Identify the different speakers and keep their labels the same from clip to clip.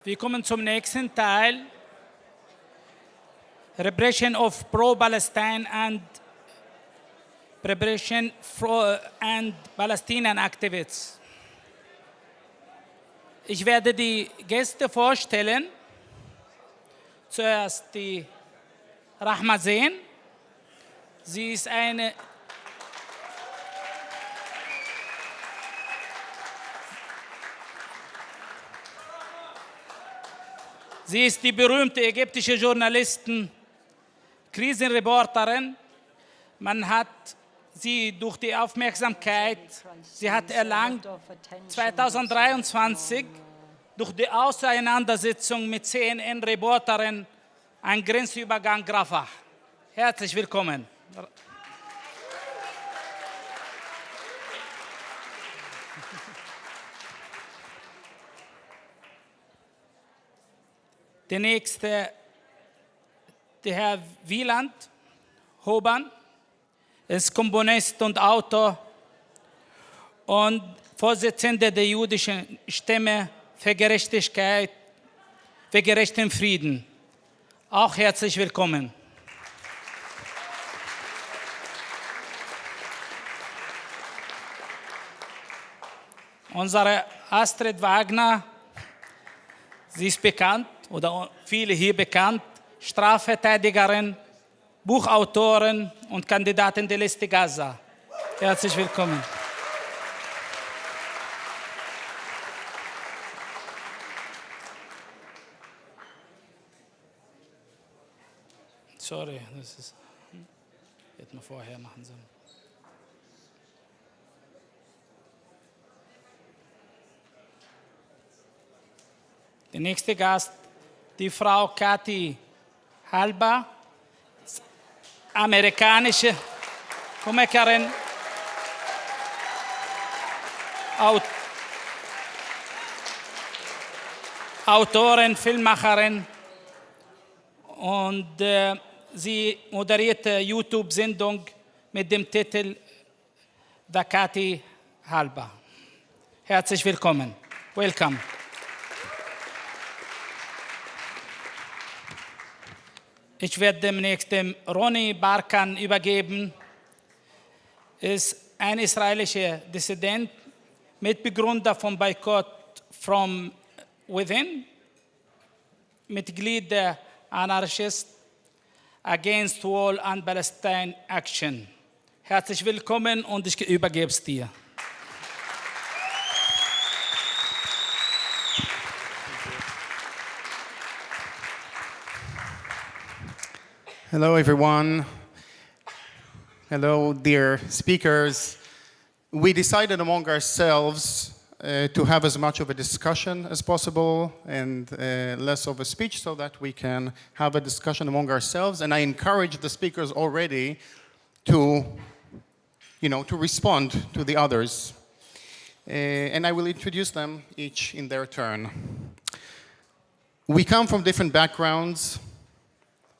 Speaker 1: Wir kommen zum nächsten Teil. Repression of Pro-Palestine and Repression and Palestinian activists. Ich werde die Gäste vorstellen. Zuerst die Rahma Zein. Sie ist eine Sie ist die berühmte ägyptische Journalistin, Krisenreporterin. Man hat sie durch die Aufmerksamkeit, sie hat erlangt 2023 durch die Auseinandersetzung mit CNN-Reporterin einen Grenzübergang Rafah. Herzlich willkommen. Der nächste, der Herr Wieland Hoban, ist Komponist und Autor und Vorsitzender der jüdischen Stimme für Gerechtigkeit, für gerechten Frieden. Auch herzlich willkommen. Unsere Astrid Wagner, sie ist bekannt, oder viele hier bekannt, Strafverteidigerin, Buchautorin und Kandidatin der Liste Gaza. Herzlich willkommen. Sorry, das ist. Hätten wir vorher machen sollen. Der nächste Gast, die Frau Halper, amerikanische Komikerin, Autorin, Filmemacherin und sie moderierte YouTube-Sendung mit dem Titel Halper. Herzlich willkommen. Welcome. Ich werde demnächst dem Ronnie Barkan übergeben. Er ist ein israelischer Dissident, Mitbegründer vom Boycott from Within, Mitglied der Anarchists Against Wall and Palestine Action. Herzlich willkommen und ich übergebe es dir.
Speaker 2: Hello, everyone. Hello, dear speakers. We decided among ourselves to have as much of a discussion as possible and less of a speech so that we can have a discussion among ourselves. And I encourage the speakers already to, to respond to the others. And I will introduce them each in their turn. We come from different backgrounds.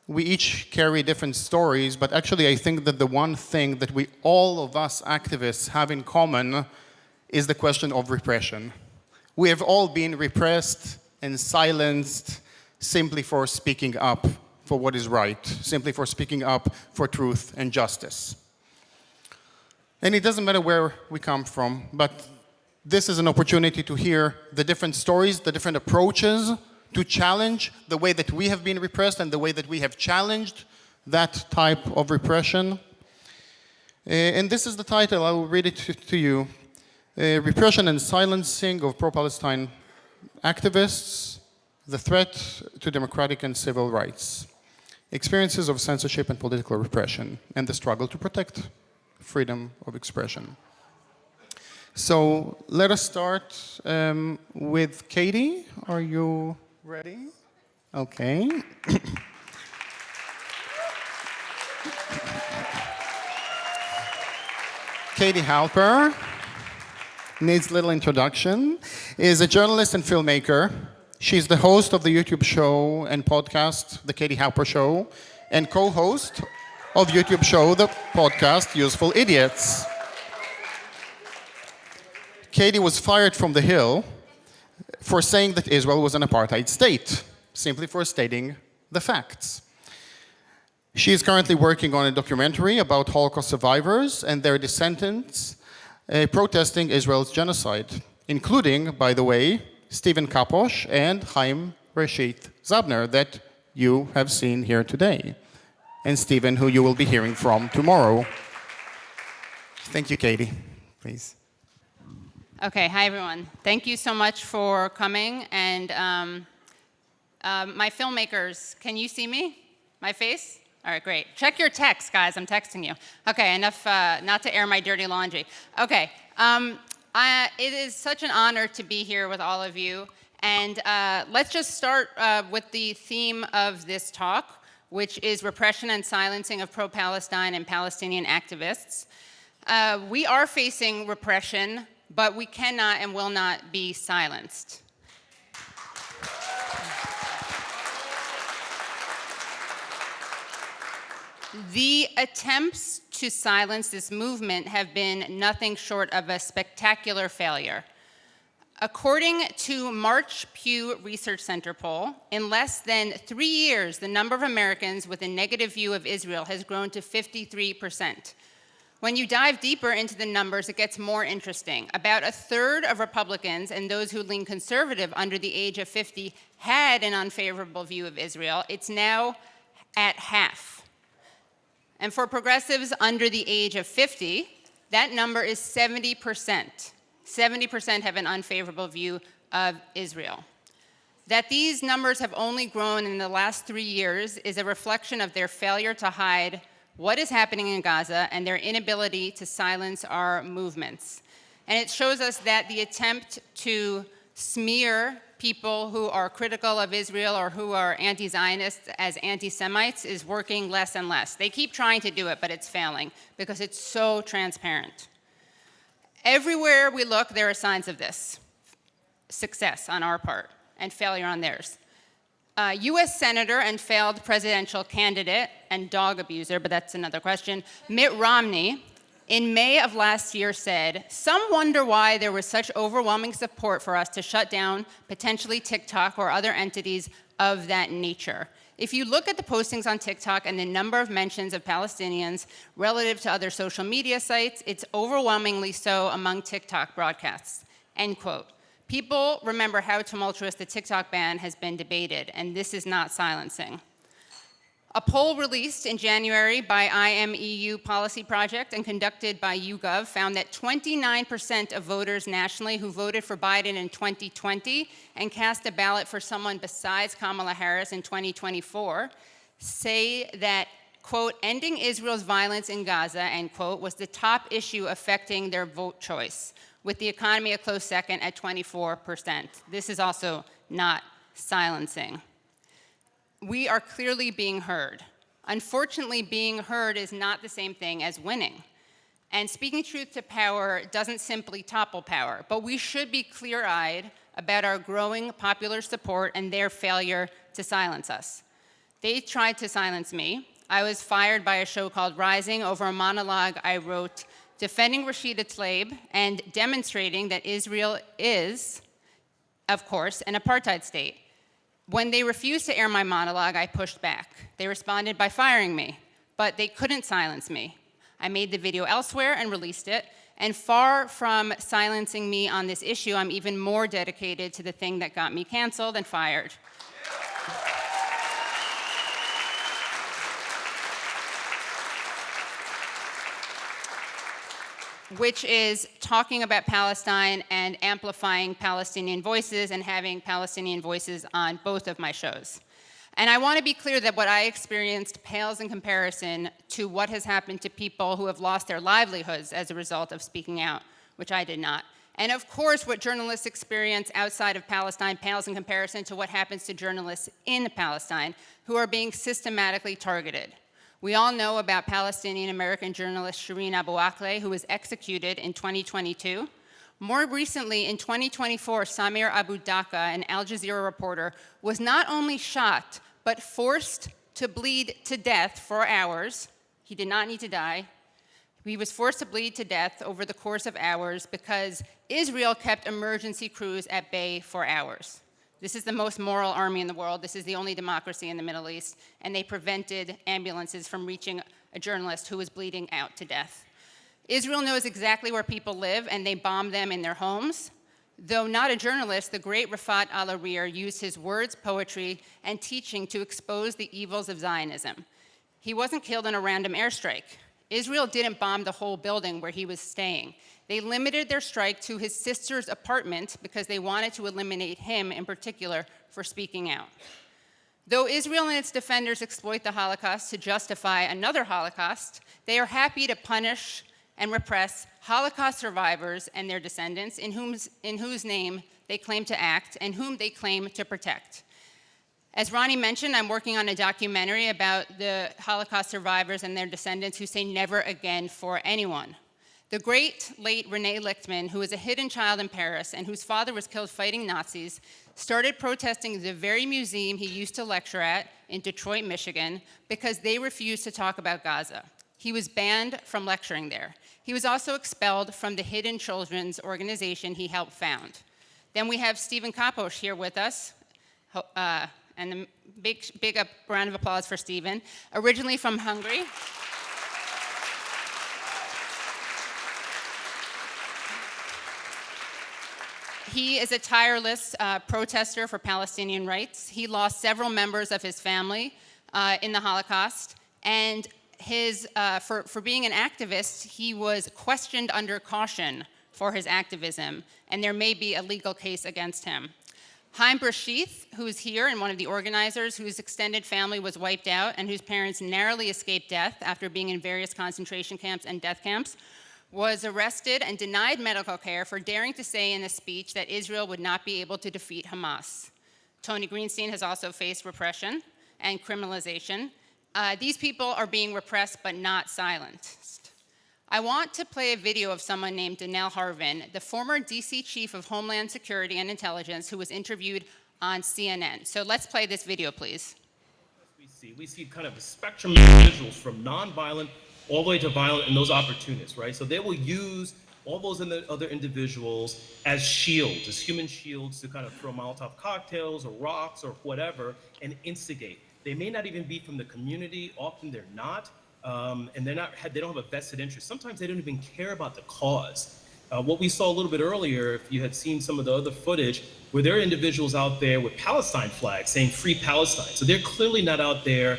Speaker 2: We each carry different stories, but actually I think that the one thing that all of us activists have in common is the question of repression. We have all been repressed and silenced simply for speaking up for what is right, simply for speaking up for truth and justice. And it doesn't matter where we come from, but this is an opportunity to hear the different stories, the different approaches, to challenge the way that we have been repressed and the way that we have challenged that type of repression. And this is the title, I will read it to you. Repression and Silencing of Pro-Palestine Activists, the Threat to Democratic and Civil Rights, Experiences of Censorship and Political Repression, and the Struggle to Protect Freedom of Expression. So let us start with Katie. Are you ready? Okay. Katie Halper needs little introduction, is a journalist and filmmaker. She's the host of the YouTube show and podcast, The Katie Halper Show, and co-host of YouTube show, the podcast, Useful Idiots. Katie was fired from The Hill for saying that Israel was an apartheid state, simply for stating the facts. She is currently working on a documentary about Holocaust survivors and their descendants protesting Israel's genocide, including, by the way, Stephen Kaposh and Haim Bresheeth that you have seen here today, and Stephen, who you will be hearing from tomorrow. Thank you, Katie. Please.
Speaker 3: Okay, hi everyone. Thank you so much for coming. And my filmmakers, can you see me? My face? All right, great. Check your text, guys. I'm texting you. Okay, enough not to air my dirty laundry. Okay, it is such an honor to be here with all of you. And let's just start with the theme of this talk, which is repression and silencing of pro-Palestine and Palestinian activists. We are facing repression, but we cannot and will not be silenced. The attempts to silence this movement have been nothing short of a spectacular failure. According to March Pew Research Center poll, in less than 3 years, the number of Americans with a negative view of Israel has grown to 53%. When you dive deeper into the numbers, it gets more interesting. About a third of Republicans and those who lean conservative under the age of 50 had an unfavorable view of Israel. It's now at half. And for progressives under the age of 50, that number is 70%. 70% have an unfavorable view of Israel. That these numbers have only grown in the last 3 years is a reflection of their failure to hide what is happening in Gaza and their inability to silence our movements. And it shows us that the attempt to smear people who are critical of Israel or who are anti-Zionists as anti-Semites is working less and less. They keep trying to do it, but it's failing because it's so transparent. Everywhere we look, there are signs of this. Success on our part and failure on theirs. US Senator and failed presidential candidate and dog abuser, but that's another question, Mitt Romney, in May of last year said, "Some wonder why there was such overwhelming support for us to shut down potentially TikTok or other entities of that nature." If you look at the postings on TikTok and the number of mentions of Palestinians relative to other social media sites, it's overwhelmingly so among TikTok broadcasts, end quote. People remember how tumultuous the TikTok ban has been debated, and this is not silencing. A poll released in January by IMEU Policy Project and conducted by YouGov found that 29% of voters nationally who voted for Biden in 2020 and cast a ballot for someone besides Kamala Harris in 2024 say that, quote, ending Israel's violence in Gaza, end quote, was the top issue affecting their vote choice, with the economy a close second at 24%. This is also not silencing. We are clearly being heard. Unfortunately, being heard is not the same thing as winning. And speaking truth to power doesn't simply topple power, but we should be clear-eyed about our growing popular support and their failure to silence us. They tried to silence me. I was fired by a show called Rising over a monologue I wrote defending Rashida Tlaib and demonstrating that Israel is, of course, an apartheid state. When they refused to air my monologue, I pushed back. They responded by firing me, but they couldn't silence me. I made the video elsewhere and released it, and far from silencing me on this issue, I'm even more dedicated to the thing that got me canceled and fired. Which is talking about Palestine and amplifying Palestinian voices and having Palestinian voices on both of my shows. And I want to be clear that what I experienced pales in comparison to what has happened to people who have lost their livelihoods as a result of speaking out, which I did not. And of course, what journalists experience outside of Palestine pales in comparison to what happens to journalists in Palestine who are being systematically targeted. We all know about Palestinian-American journalist Shireen Abu Akleh, who was executed in 2022. More recently, in 2024, Samir Abu Daqqa, an Al Jazeera reporter, was not only shot, but forced to bleed to death for hours. He did not need to die. He was forced to bleed to death over the course of hours because Israel kept emergency crews at bay for hours. This is the most moral army in the world. This is the only democracy in the Middle East, and they prevented ambulances from reaching a journalist who was bleeding out to death. Israel knows exactly where people live, and they bomb them in their homes. Though not a journalist, the great Rafat al-Arir used his words, poetry, and teaching to expose the evils of Zionism. He wasn't killed in a random airstrike. Israel didn't bomb the whole building where he was staying. They limited their strike to his sister's apartment because they wanted to eliminate him in particular for speaking out. Though Israel and its defenders exploit the Holocaust to justify another Holocaust, they are happy to punish and repress Holocaust survivors and their descendants in whose name they claim to act and whom they claim to protect. As Ronnie mentioned, I'm working on a documentary about the Holocaust survivors and their descendants who say never again for anyone. The great late René Lichtman, who was a hidden child in Paris and whose father was killed fighting Nazis, started protesting the very museum he used to lecture at in Detroit, Michigan, because they refused to talk about Gaza. He was banned from lecturing there. He was also expelled from the Hidden Children's organization he helped found. Then we have Stephen Kaposch here with us. And a big round of applause for Stephen. Originally from Hungary. He is a tireless protester for Palestinian rights. He lost several members of his family in the Holocaust. And for being an activist, he was questioned under caution for his activism. And there may be a legal case against him. Haim Bresheeth, who's here and one of the organizers, whose extended family was wiped out and whose parents narrowly escaped death after being in various concentration camps and death camps, was arrested and denied medical care for daring to say in a speech that Israel would not be able to defeat Hamas. Tony Greenstein has also faced repression and criminalization. These people are being repressed but not silenced. I want to play a video of someone named Danelle Harvin, the former DC chief of Homeland Security and Intelligence, who was interviewed on CNN. So let's play this video, please.
Speaker 4: We see kind of a spectrum of individuals from nonviolent all the way to violent and those opportunists, right? So they will use all those other individuals as shields, as human shields to kind of throw Molotov cocktails or rocks or whatever and instigate. They may not even be from the community, often they're not. And they don't have a vested interest. Sometimes they don't even care about the cause. What we saw a little bit earlier, if you had seen some of the other footage, where there are individuals out there with Palestine flags saying free Palestine. So they're clearly not out there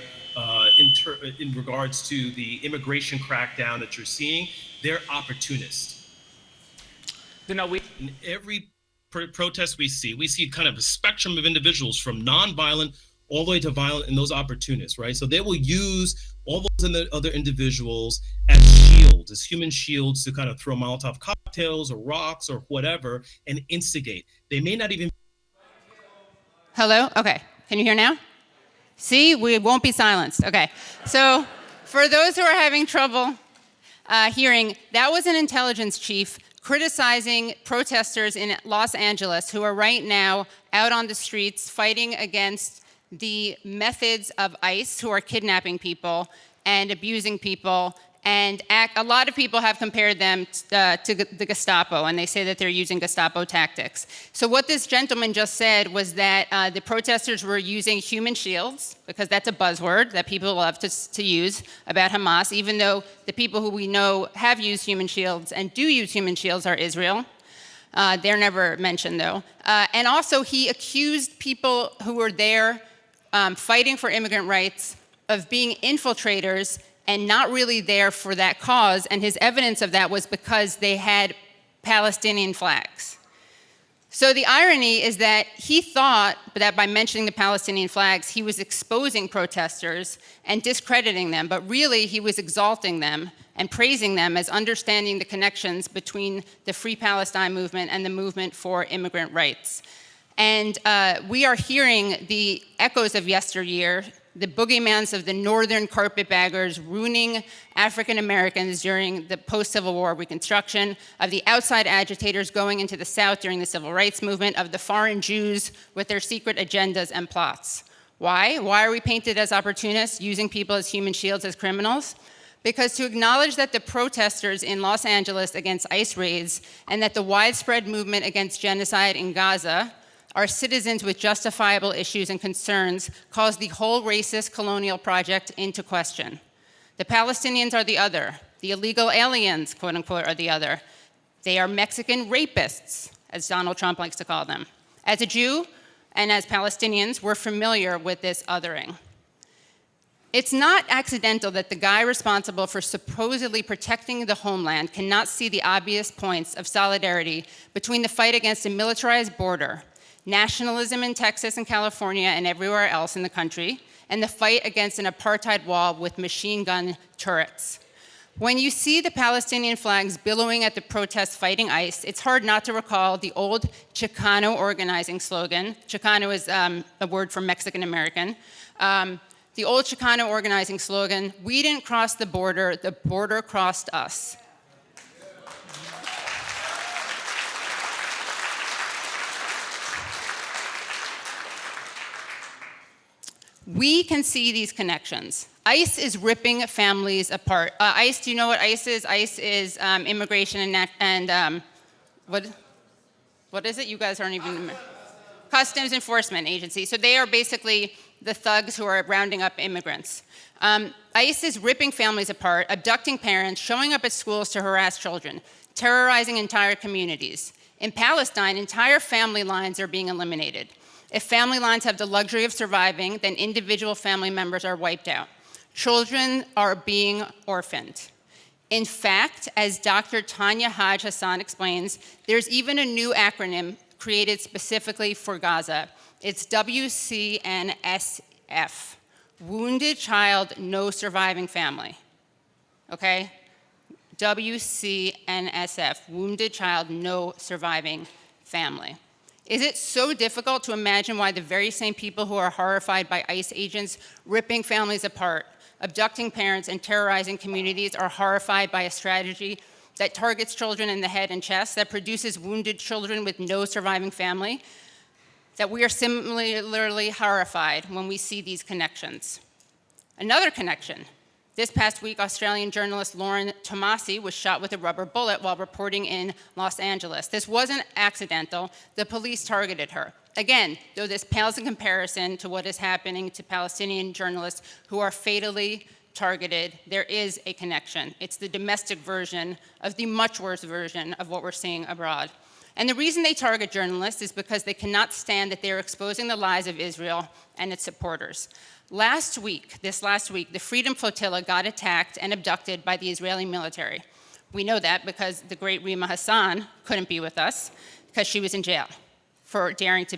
Speaker 4: in regards to the immigration crackdown that you're seeing. They're opportunists.
Speaker 1: In
Speaker 4: every protest we see kind of a spectrum of individuals from nonviolent all the way to violent and those opportunists, right? So they will use all those other individuals as shields, as human shields to kind of throw Molotov cocktails or rocks or whatever and instigate. They may not even...
Speaker 3: Hello? Okay. Can you hear now? See, we won't be silenced. Okay. So for those who are having trouble hearing, that was an intelligence chief criticizing protesters in Los Angeles who are right now out on the streets fighting against the methods of ICE, who are kidnapping people and abusing people, and a lot of people have compared them to the Gestapo, and they say that they're using Gestapo tactics. So what this gentleman just said was that the protesters were using human shields, because that's a buzzword that people love to use about Hamas, even though the people who we know have used human shields and do use human shields are Israel. They're never mentioned, though. And also, he accused people who were there fighting for immigrant rights of being infiltrators and not really there for that cause, and his evidence of that was because they had Palestinian flags. So the irony is that he thought that by mentioning the Palestinian flags, he was exposing protesters and discrediting them, but really he was exalting them and praising them as understanding the connections between the Free Palestine movement and the movement for immigrant rights. And we are hearing the echoes of yesteryear, the boogeymans of the northern carpetbaggers ruining African Americans during the post-Civil War Reconstruction, of the outside agitators going into the South during the Civil Rights Movement, of the foreign Jews with their secret agendas and plots. Why? Why are we painted as opportunists, using people as human shields, as criminals? Because to acknowledge that the protesters in Los Angeles against ICE raids and that the widespread movement against genocide in Gaza are citizens with justifiable issues and concerns calls the whole racist colonial project into question. The Palestinians are the other. The illegal aliens, quote unquote, are the other. They are Mexican rapists, as Donald Trump likes to call them. As a Jew and as Palestinians, we're familiar with this othering. It's not accidental that the guy responsible for supposedly protecting the homeland cannot see the obvious points of solidarity between the fight against a militarized border, nationalism in Texas and California and everywhere else in the country, and the fight against an apartheid wall with machine gun turrets. When you see the Palestinian flags billowing at the protests fighting ICE, it's hard not to recall the old Chicano organizing slogan. Chicano is a word for Mexican American. The old Chicano organizing slogan, "We didn't cross the border crossed us." We can see these connections. ICE is ripping families apart. ICE, do you know what ICE is? ICE is immigration and what is it? You guys aren't even... Customs Enforcement Agency. So they are basically the thugs who are rounding up immigrants. ICE is ripping families apart, abducting parents, showing up at schools to harass children, terrorizing entire communities. In Palestine, entire family lines are being eliminated. If family lines have the luxury of surviving, then individual family members are wiped out. Children are being orphaned. In fact, as Dr. Tanya Haj Hassan explains, there's even a new acronym created specifically for Gaza. It's WCNSF, Wounded Child, No Surviving Family, okay? WCNSF, Wounded Child, No Surviving Family. Is it so difficult to imagine why the very same people who are horrified by ICE agents ripping families apart, abducting parents, and terrorizing communities are horrified by a strategy that targets children in the head and chest, that produces wounded children with no surviving family, that we are similarly horrified when we see these connections? Another connection. This past week, Australian journalist Lauren Tomasi was shot with a rubber bullet while reporting in Los Angeles. This wasn't accidental. The police targeted her. Again, though this pales in comparison to what is happening to Palestinian journalists who are fatally targeted, there is a connection. It's the domestic version of the much worse version of what we're seeing abroad. And the reason they target journalists is because they cannot stand that they're exposing the lies of Israel and its supporters. This last week, the Freedom Flotilla got attacked and abducted by the Israeli military. We know that because the great Rima Hassan couldn't be with us because she was in jail for daring to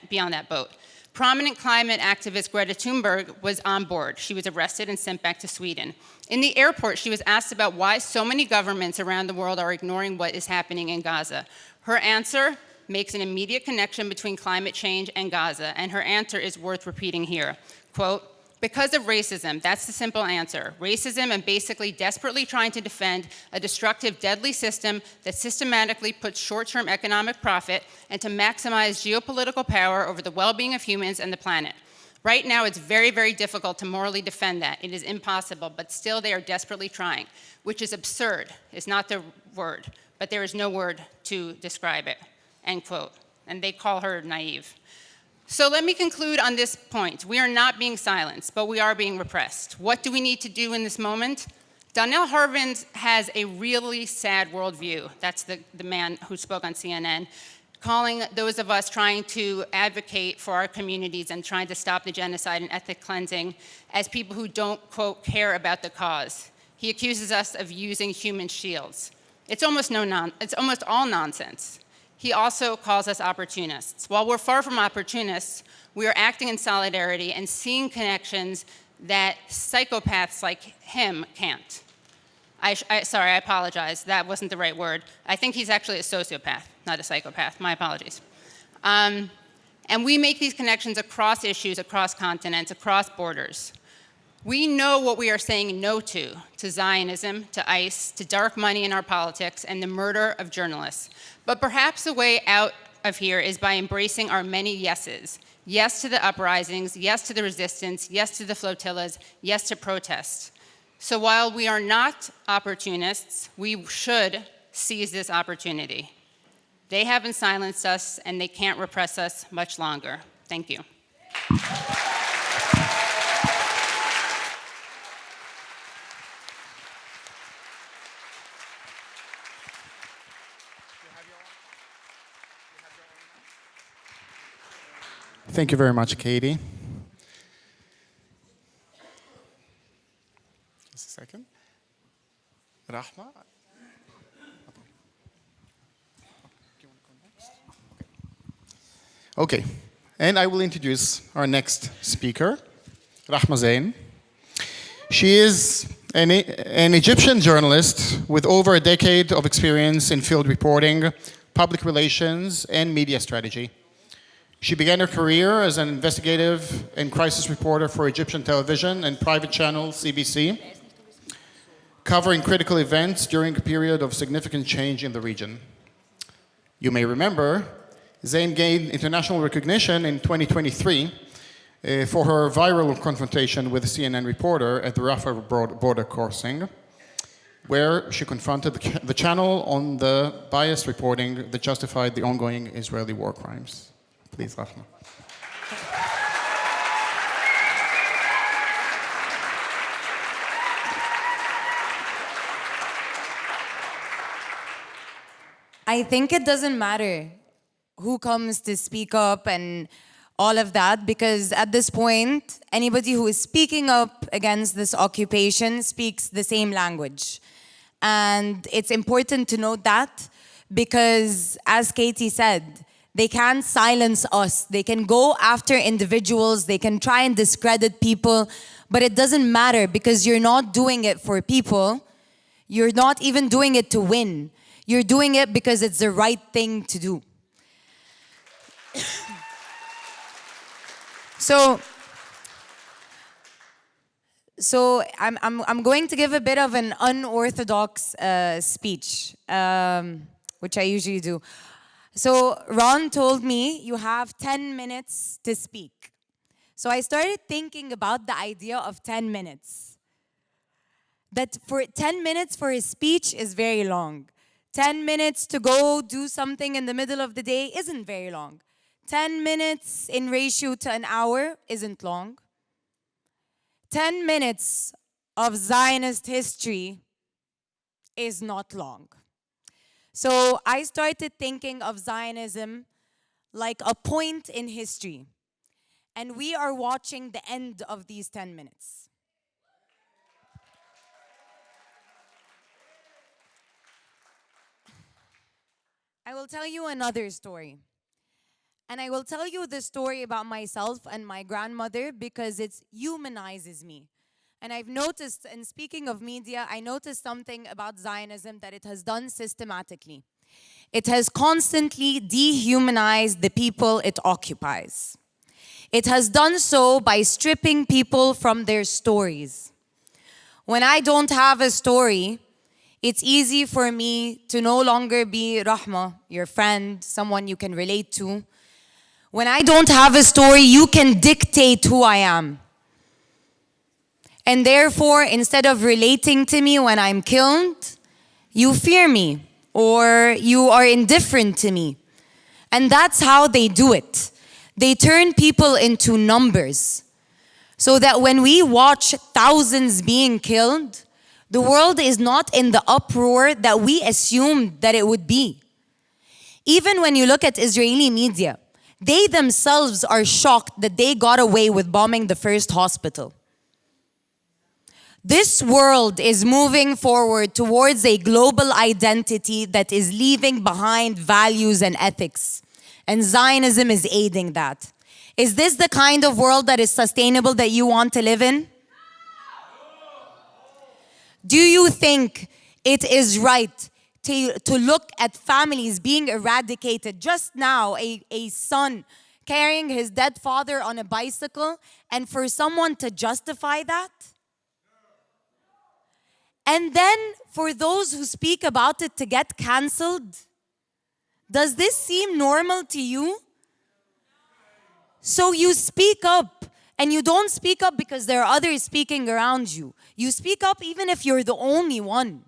Speaker 3: be on that boat. Prominent climate activist Greta Thunberg was on board. She was arrested and sent back to Sweden. In the airport, she was asked about why so many governments around the world are ignoring what is happening in Gaza. Her answer makes an immediate connection between climate change and Gaza, and her answer is worth repeating here. Quote, "Because of racism, that's the simple answer. Racism and basically desperately trying to defend a destructive, deadly system that systematically puts short-term economic profit and to maximize geopolitical power over the well-being of humans and the planet. Right now, it's very, very difficult to morally defend that. It is impossible, but still they are desperately trying," which is absurd. It's not the word, but there is no word to describe it, end quote. And they call her naive. So let me conclude on this point. We are not being silenced, but we are being repressed. What do we need to do in this moment? Donnell Harvins has a really sad worldview. That's the man who spoke on CNN, calling those of us trying to advocate for our communities and trying to stop the genocide and ethnic cleansing as people who don't, quote, care about the cause. He accuses us of using human shields. It's almost all nonsense. He also calls us opportunists. While we're far from opportunists, we are acting in solidarity and seeing connections that psychopaths like him can't. Sorry, I apologize. That wasn't the right word. I think he's actually a sociopath, not a psychopath. My apologies. And we make these connections across issues, across continents, across borders. We know what we are saying no to Zionism, to ICE, to dark money in our politics, and the murder of journalists. But perhaps the way out of here is by embracing our many yeses. Yes to the uprisings, yes to the resistance, yes to the flotillas, yes to protest. So while we are not opportunists, we should seize this opportunity. They haven't silenced us, and they can't repress us much longer. Thank you.
Speaker 2: Thank you very much, Katie. Just a second. Rahma? Okay, and I will introduce our next speaker, Rahma Zein. She is an Egyptian journalist with over a decade of experience in field reporting, public relations, and media strategy. She began her career as an investigative and crisis reporter for Egyptian television and private channel CBC, covering critical events during a period of significant change in the region. You may remember, Zein gained international recognition in 2023 for her viral confrontation with a CNN reporter at the Rafah border crossing, where she confronted the channel on the biased reporting that justified the ongoing Israeli war crimes. Please, Rahma.
Speaker 5: I think it doesn't matter who comes to speak up and all of that, because at this point, anybody who is speaking up against this occupation speaks the same language. And it's important to note that because, as Katie said, they can't silence us. They can go after individuals. They can try and discredit people. But it doesn't matter because you're not doing it for people. You're not even doing it to win. You're doing it because it's the right thing to do. So I'm going to give a bit of an unorthodox speech, which I usually do. So Ron told me you have 10 minutes to speak. So I started thinking about the idea of 10 minutes. That for 10 minutes for his speech is very long. 10 minutes to go do something in the middle of the day isn't very long. 10 minutes in ratio to an hour isn't long. 10 minutes of Zionist history is not long. So I started thinking of Zionism like a point in history. And we are watching the end of these 10 minutes. I will tell you another story. And I will tell you the story about myself and my grandmother because it humanizes me. And I've noticed, and speaking of media, I noticed something about Zionism that it has done systematically. It has constantly dehumanized the people it occupies. It has done so by stripping people from their stories. When I don't have a story, it's easy for me to no longer be Rahma, your friend, someone you can relate to. When I don't have a story, you can dictate who I am. And therefore, instead of relating to me when I'm killed, you fear me or you are indifferent to me. And that's how they do it. They turn people into numbers so that when we watch thousands being killed, the world is not in the uproar that we assumed that it would be. Even when you look at Israeli media, they themselves are shocked that they got away with bombing the first hospital. This world is moving forward towards a global identity that is leaving behind values and ethics. And Zionism is aiding that. Is this the kind of world that is sustainable that you want to live in? Do you think it is right to look at families being eradicated? Just now, a son carrying his dead father on a bicycle, and for someone to justify that? And then for those who speak about it to get cancelled? Does this seem normal to you? So you speak up And you don't speak up because there are others speaking around you. You speak up even if you're the only one.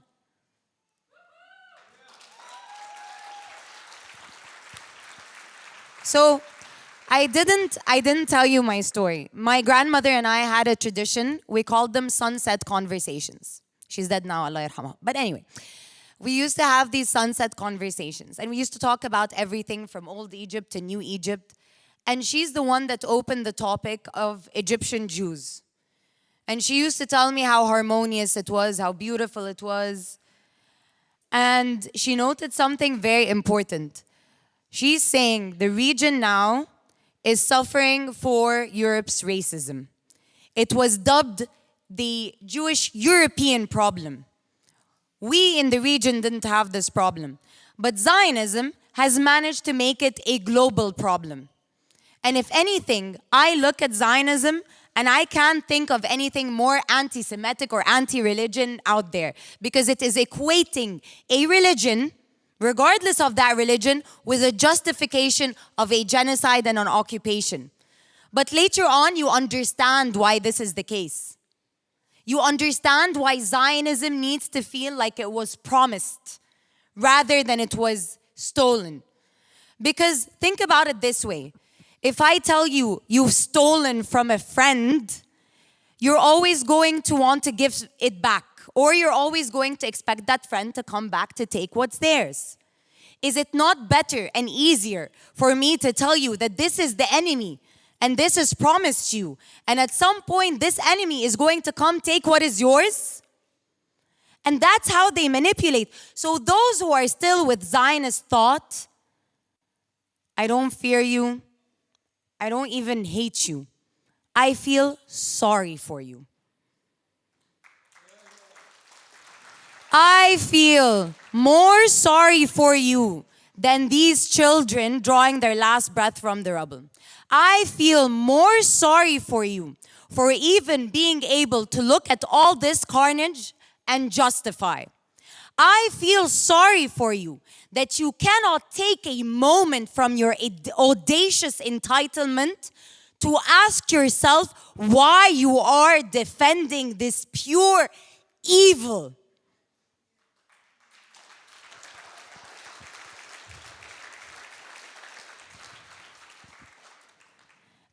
Speaker 5: So I didn't tell you my story. My grandmother and I had a tradition. We called them sunset conversations. She's dead now, Allah yarhamha. But anyway, we used to have these sunset conversations. And we used to talk about everything from old Egypt to new Egypt. And she's the one that opened the topic of Egyptian Jews. And she used to tell me how harmonious it was, how beautiful it was. And she noted something very important. She's saying the region now is suffering for Europe's racism. It was dubbed the Jewish European problem. We in the region didn't have this problem. But Zionism has managed to make it a global problem. And if anything, I look at Zionism and I can't think of anything more anti-Semitic or anti-religion out there, because it is equating a religion, regardless of that religion, with a justification of a genocide and an occupation. But later on, you understand why this is the case. You understand why Zionism needs to feel like it was promised rather than it was stolen. Because think about it this way. If I tell you you've stolen from a friend, you're always going to want to give it back, or you're always going to expect that friend to come back to take what's theirs. Is it not better and easier for me to tell you that this is the enemy and this is promised you, and at some point this enemy is going to come take what is yours? And that's how they manipulate. So those who are still with Zionist thought, I don't fear you. I don't even hate you. I feel sorry for you. I feel more sorry for you than these children drawing their last breath from the rubble. I feel more sorry for you for even being able to look at all this carnage and justify. I feel sorry for you that you cannot take a moment from your audacious entitlement to ask yourself why you are defending this pure evil.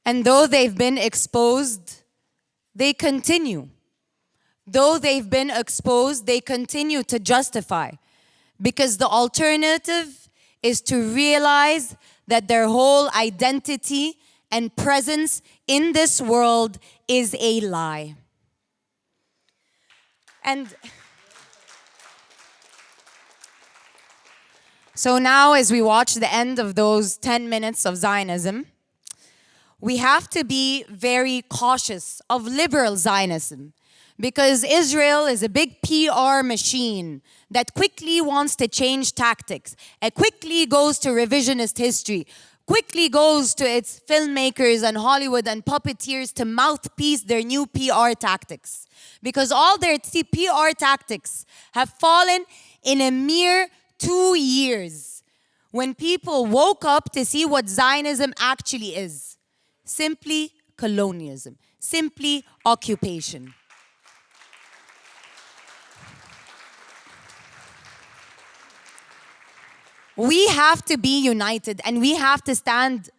Speaker 5: And though they've been exposed, they continue. Though they've been exposed, they continue to justify. Because the alternative is to realize that their whole identity and presence in this world is a lie. And so now, as we watch the end of those 10 minutes of Zionism, we have to be very cautious of liberal Zionism, because Israel is a big PR machine that quickly wants to change tactics, and quickly goes to revisionist history, quickly goes to its filmmakers and Hollywood and puppeteers to mouthpiece their new PR tactics. Because all their PR tactics have fallen in a mere 2 years, when people woke up to see what Zionism actually is. Simply colonialism, simply occupation. We have to be united and we have to stand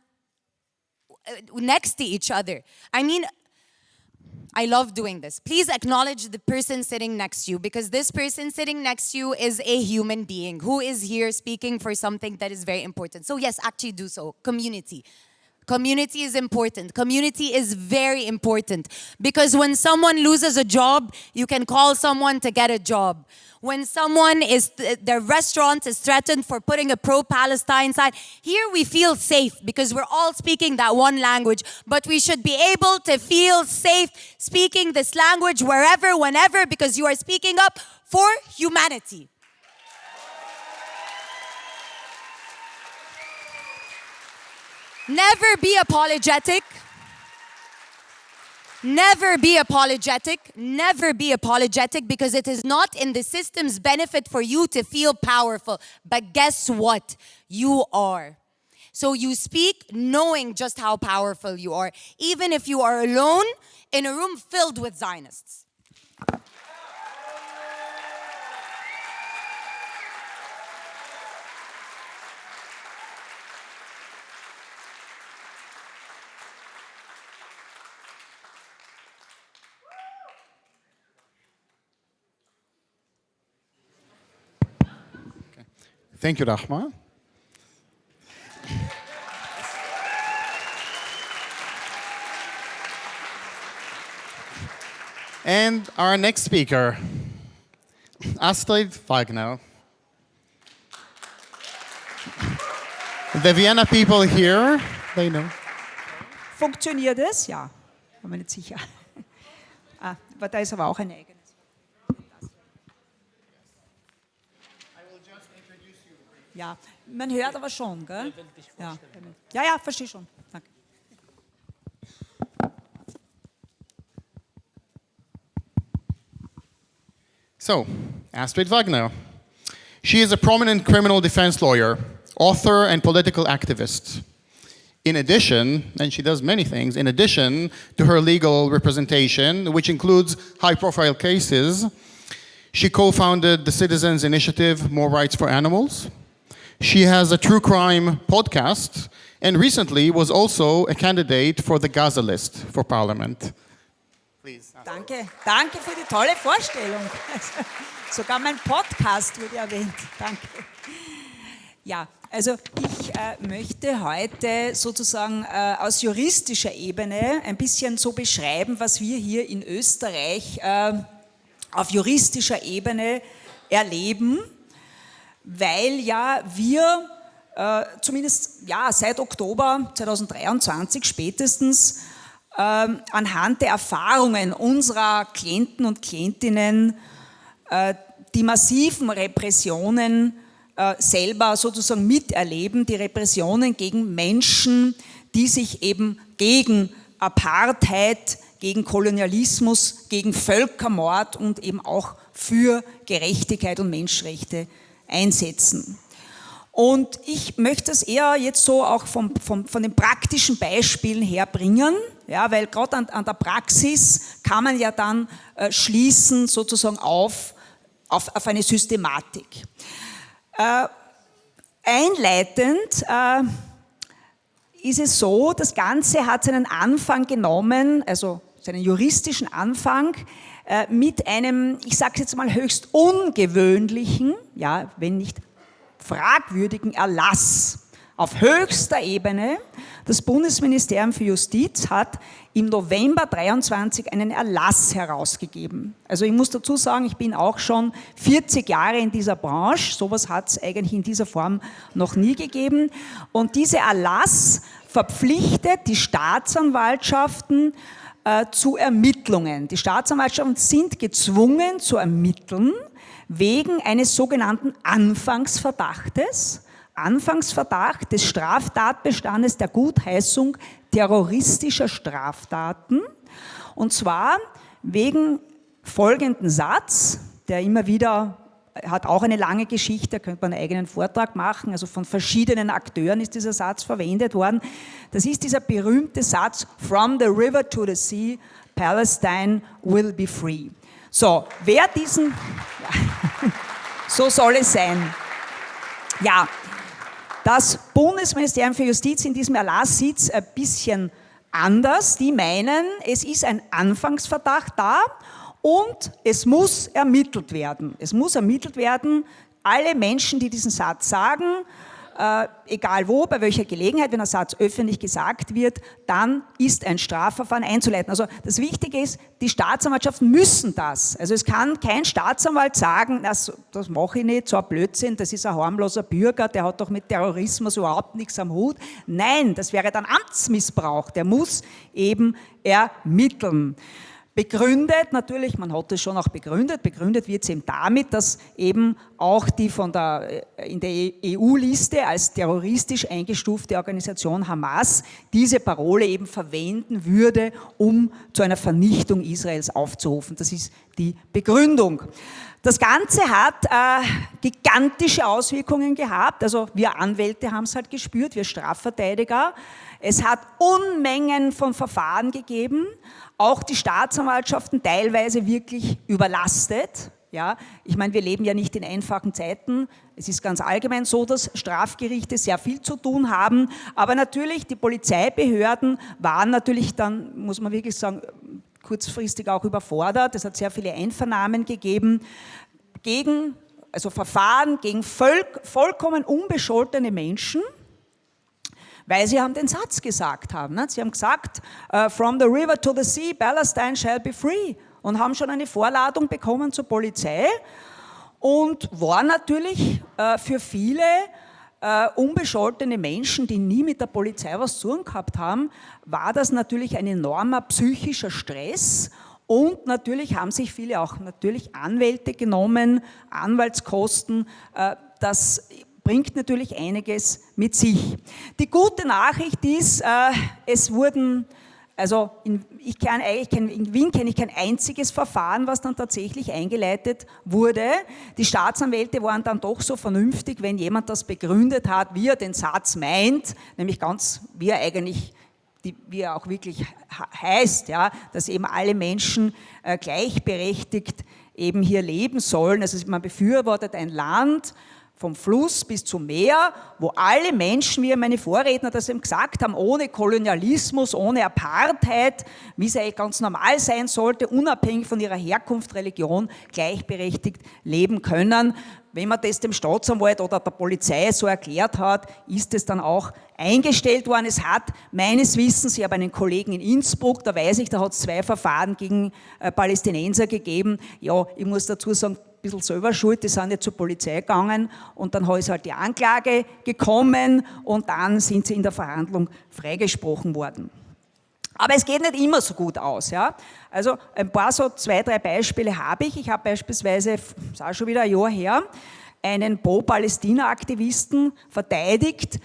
Speaker 5: next to each other. I mean, I love doing this. Please acknowledge the person sitting next to you, because this person sitting next to you is a human being who is here speaking for something that is very important. So yes, actually do so. Community. Community is important. Community is very important, because when someone loses a job, you can call someone to get a job. When someone their restaurant is threatened for putting a pro-Palestine sign, here we feel safe because we're all speaking that one language. But we should be able to feel safe speaking this language wherever, whenever, because you are speaking up for humanity. Never be apologetic. Never be apologetic. Never be apologetic, because it is not in the system's benefit for you to feel powerful. But guess what? You are. So you speak knowing just how powerful you are, even if you are alone in a room filled with Zionists.
Speaker 2: Thank you, Rahma. And our next speaker, Astrid Wagner. The Vienna people here, they know.
Speaker 6: Funktioniert es? Ja, bin mir nicht sicher. Aber da ist aber auch ein eigenes. Ja, man hört aber schon, gell? Ja, ja, verstehe schon. Danke.
Speaker 2: So, Astrid Wagner. She is a prominent criminal defense lawyer, author, and political activist. In addition, and she does many things, in addition to her legal representation, which includes high-profile cases, she co-founded the Citizens Initiative, More Rights for Animals. She has a true crime podcast, and recently was also a candidate for the Gaza list for parliament. Please.
Speaker 6: Danke, danke für die tolle Vorstellung. Also, sogar mein Podcast wurde erwähnt. Danke. Ja, also ich möchte heute sozusagen aus juristischer Ebene ein bisschen so beschreiben, was wir hier in Österreich auf juristischer Ebene erleben, weil ja wir zumindest ja, seit Oktober 2023 spätestens anhand der Erfahrungen unserer Klienten und Klientinnen die massiven Repressionen selber sozusagen miterleben, die Repressionen gegen Menschen, die sich eben gegen Apartheid, gegen Kolonialismus, gegen Völkermord und eben auch für Gerechtigkeit und Menschenrechte einsetzen. Und ich möchte es eher jetzt so auch von den praktischen Beispielen herbringen, ja, weil gerade an der Praxis kann man ja dann schließen sozusagen auf eine Systematik. Einleitend ist es so, das Ganze hat seinen Anfang genommen, also seinen juristischen Anfang, mit einem, ich sage es jetzt mal, höchst ungewöhnlichen, ja, wenn nicht fragwürdigen Erlass auf höchster Ebene. Das Bundesministerium für Justiz hat im November 23 einen Erlass herausgegeben. Also ich muss dazu sagen, ich bin auch schon 40 Jahre in dieser Branche, sowas hat es eigentlich in dieser Form noch nie gegeben. Und dieser Erlass verpflichtet die Staatsanwaltschaften zu Ermittlungen. Die Staatsanwaltschaften sind gezwungen zu ermitteln wegen eines sogenannten Anfangsverdachtes des Straftatbestandes der Gutheißung terroristischer Straftaten, und zwar wegen folgenden Satz, der immer wieder, hat auch eine lange Geschichte, da könnte man einen eigenen Vortrag machen, also von verschiedenen Akteuren ist dieser Satz verwendet worden. Das ist dieser berühmte Satz, "From the river to the sea, Palestine will be free." So, wer diesen, ja, so soll es sein. Ja, das Bundesministerium für Justiz in diesem Erlass sieht es ein bisschen anders. Die meinen, es ist ein Anfangsverdacht da und es muss ermittelt werden. Es muss ermittelt werden, alle Menschen, die diesen Satz sagen, egal wo, bei welcher Gelegenheit, wenn der Satz öffentlich gesagt wird, dann ist ein Strafverfahren einzuleiten. Also das Wichtige ist, die Staatsanwaltschaften müssen das. Also es kann kein Staatsanwalt sagen, das mache ich nicht, so ein Blödsinn, das ist ein harmloser Bürger, der hat doch mit Terrorismus überhaupt nichts am Hut. Nein, das wäre dann Amtsmissbrauch, der muss eben ermitteln. Begründet natürlich, man hat es schon auch begründet wird es eben damit, dass eben auch die in der EU-Liste als terroristisch eingestufte Organisation Hamas diese Parole eben verwenden würde, um zu einer Vernichtung Israels aufzurufen. Das ist die Begründung. Das Ganze hat gigantische Auswirkungen gehabt, also wir Anwälte haben es halt gespürt, wir Strafverteidiger. Es hat Unmengen von Verfahren gegeben, auch die Staatsanwaltschaften teilweise wirklich überlastet. Ja, ich meine, wir leben ja nicht in einfachen Zeiten. Es ist ganz allgemein so, dass Strafgerichte sehr viel zu tun haben. Aber natürlich, die Polizeibehörden waren natürlich dann, muss man wirklich sagen, kurzfristig auch überfordert. Es hat sehr viele Einvernahmen gegeben also Verfahren gegen vollkommen unbescholtene Menschen, weil sie haben den Satz gesagt haben. Ne? Sie haben gesagt, from the river to the sea, Palestine shall be free. Und haben schon eine Vorladung bekommen zur Polizei und war natürlich für viele unbescholtene Menschen, die nie mit der Polizei was zu tun gehabt haben, war das natürlich ein enormer psychischer Stress. Und natürlich haben sich viele auch natürlich Anwälte genommen, Anwaltskosten, das bringt natürlich einiges mit sich. Die gute Nachricht ist, es wurden, also in Wien kenne ich kein einziges Verfahren, was dann tatsächlich eingeleitet wurde. Die Staatsanwälte waren dann doch so vernünftig, wenn jemand das begründet hat, wie er den Satz meint, nämlich ganz, wie er auch wirklich heißt, ja, dass eben alle Menschen gleichberechtigt eben hier leben sollen. Also man befürwortet ein Land vom Fluss bis zum Meer, wo alle Menschen, wie meine Vorredner das eben gesagt haben, ohne Kolonialismus, ohne Apartheid, wie es eigentlich ganz normal sein sollte, unabhängig von ihrer Herkunft, Religion, gleichberechtigt leben können. Wenn man das dem Staatsanwalt oder der Polizei so erklärt hat, ist es dann auch eingestellt worden. Es hat meines Wissens, ich habe einen Kollegen in Innsbruck, da weiß ich, da hat es 2 Verfahren gegen Palästinenser gegeben. Ja, ich muss dazu sagen, ein bisschen selber schuld, die sind nicht zur Polizei gegangen und dann ist halt die Anklage gekommen und dann sind sie in der Verhandlung freigesprochen worden. Aber es geht nicht immer so gut aus. Ja? Also ein paar so 2, 3 Beispiele habe ich. Ich habe beispielsweise, das ist auch schon wieder ein Jahr her, einen Pro-Palästina-Aktivisten verteidigt.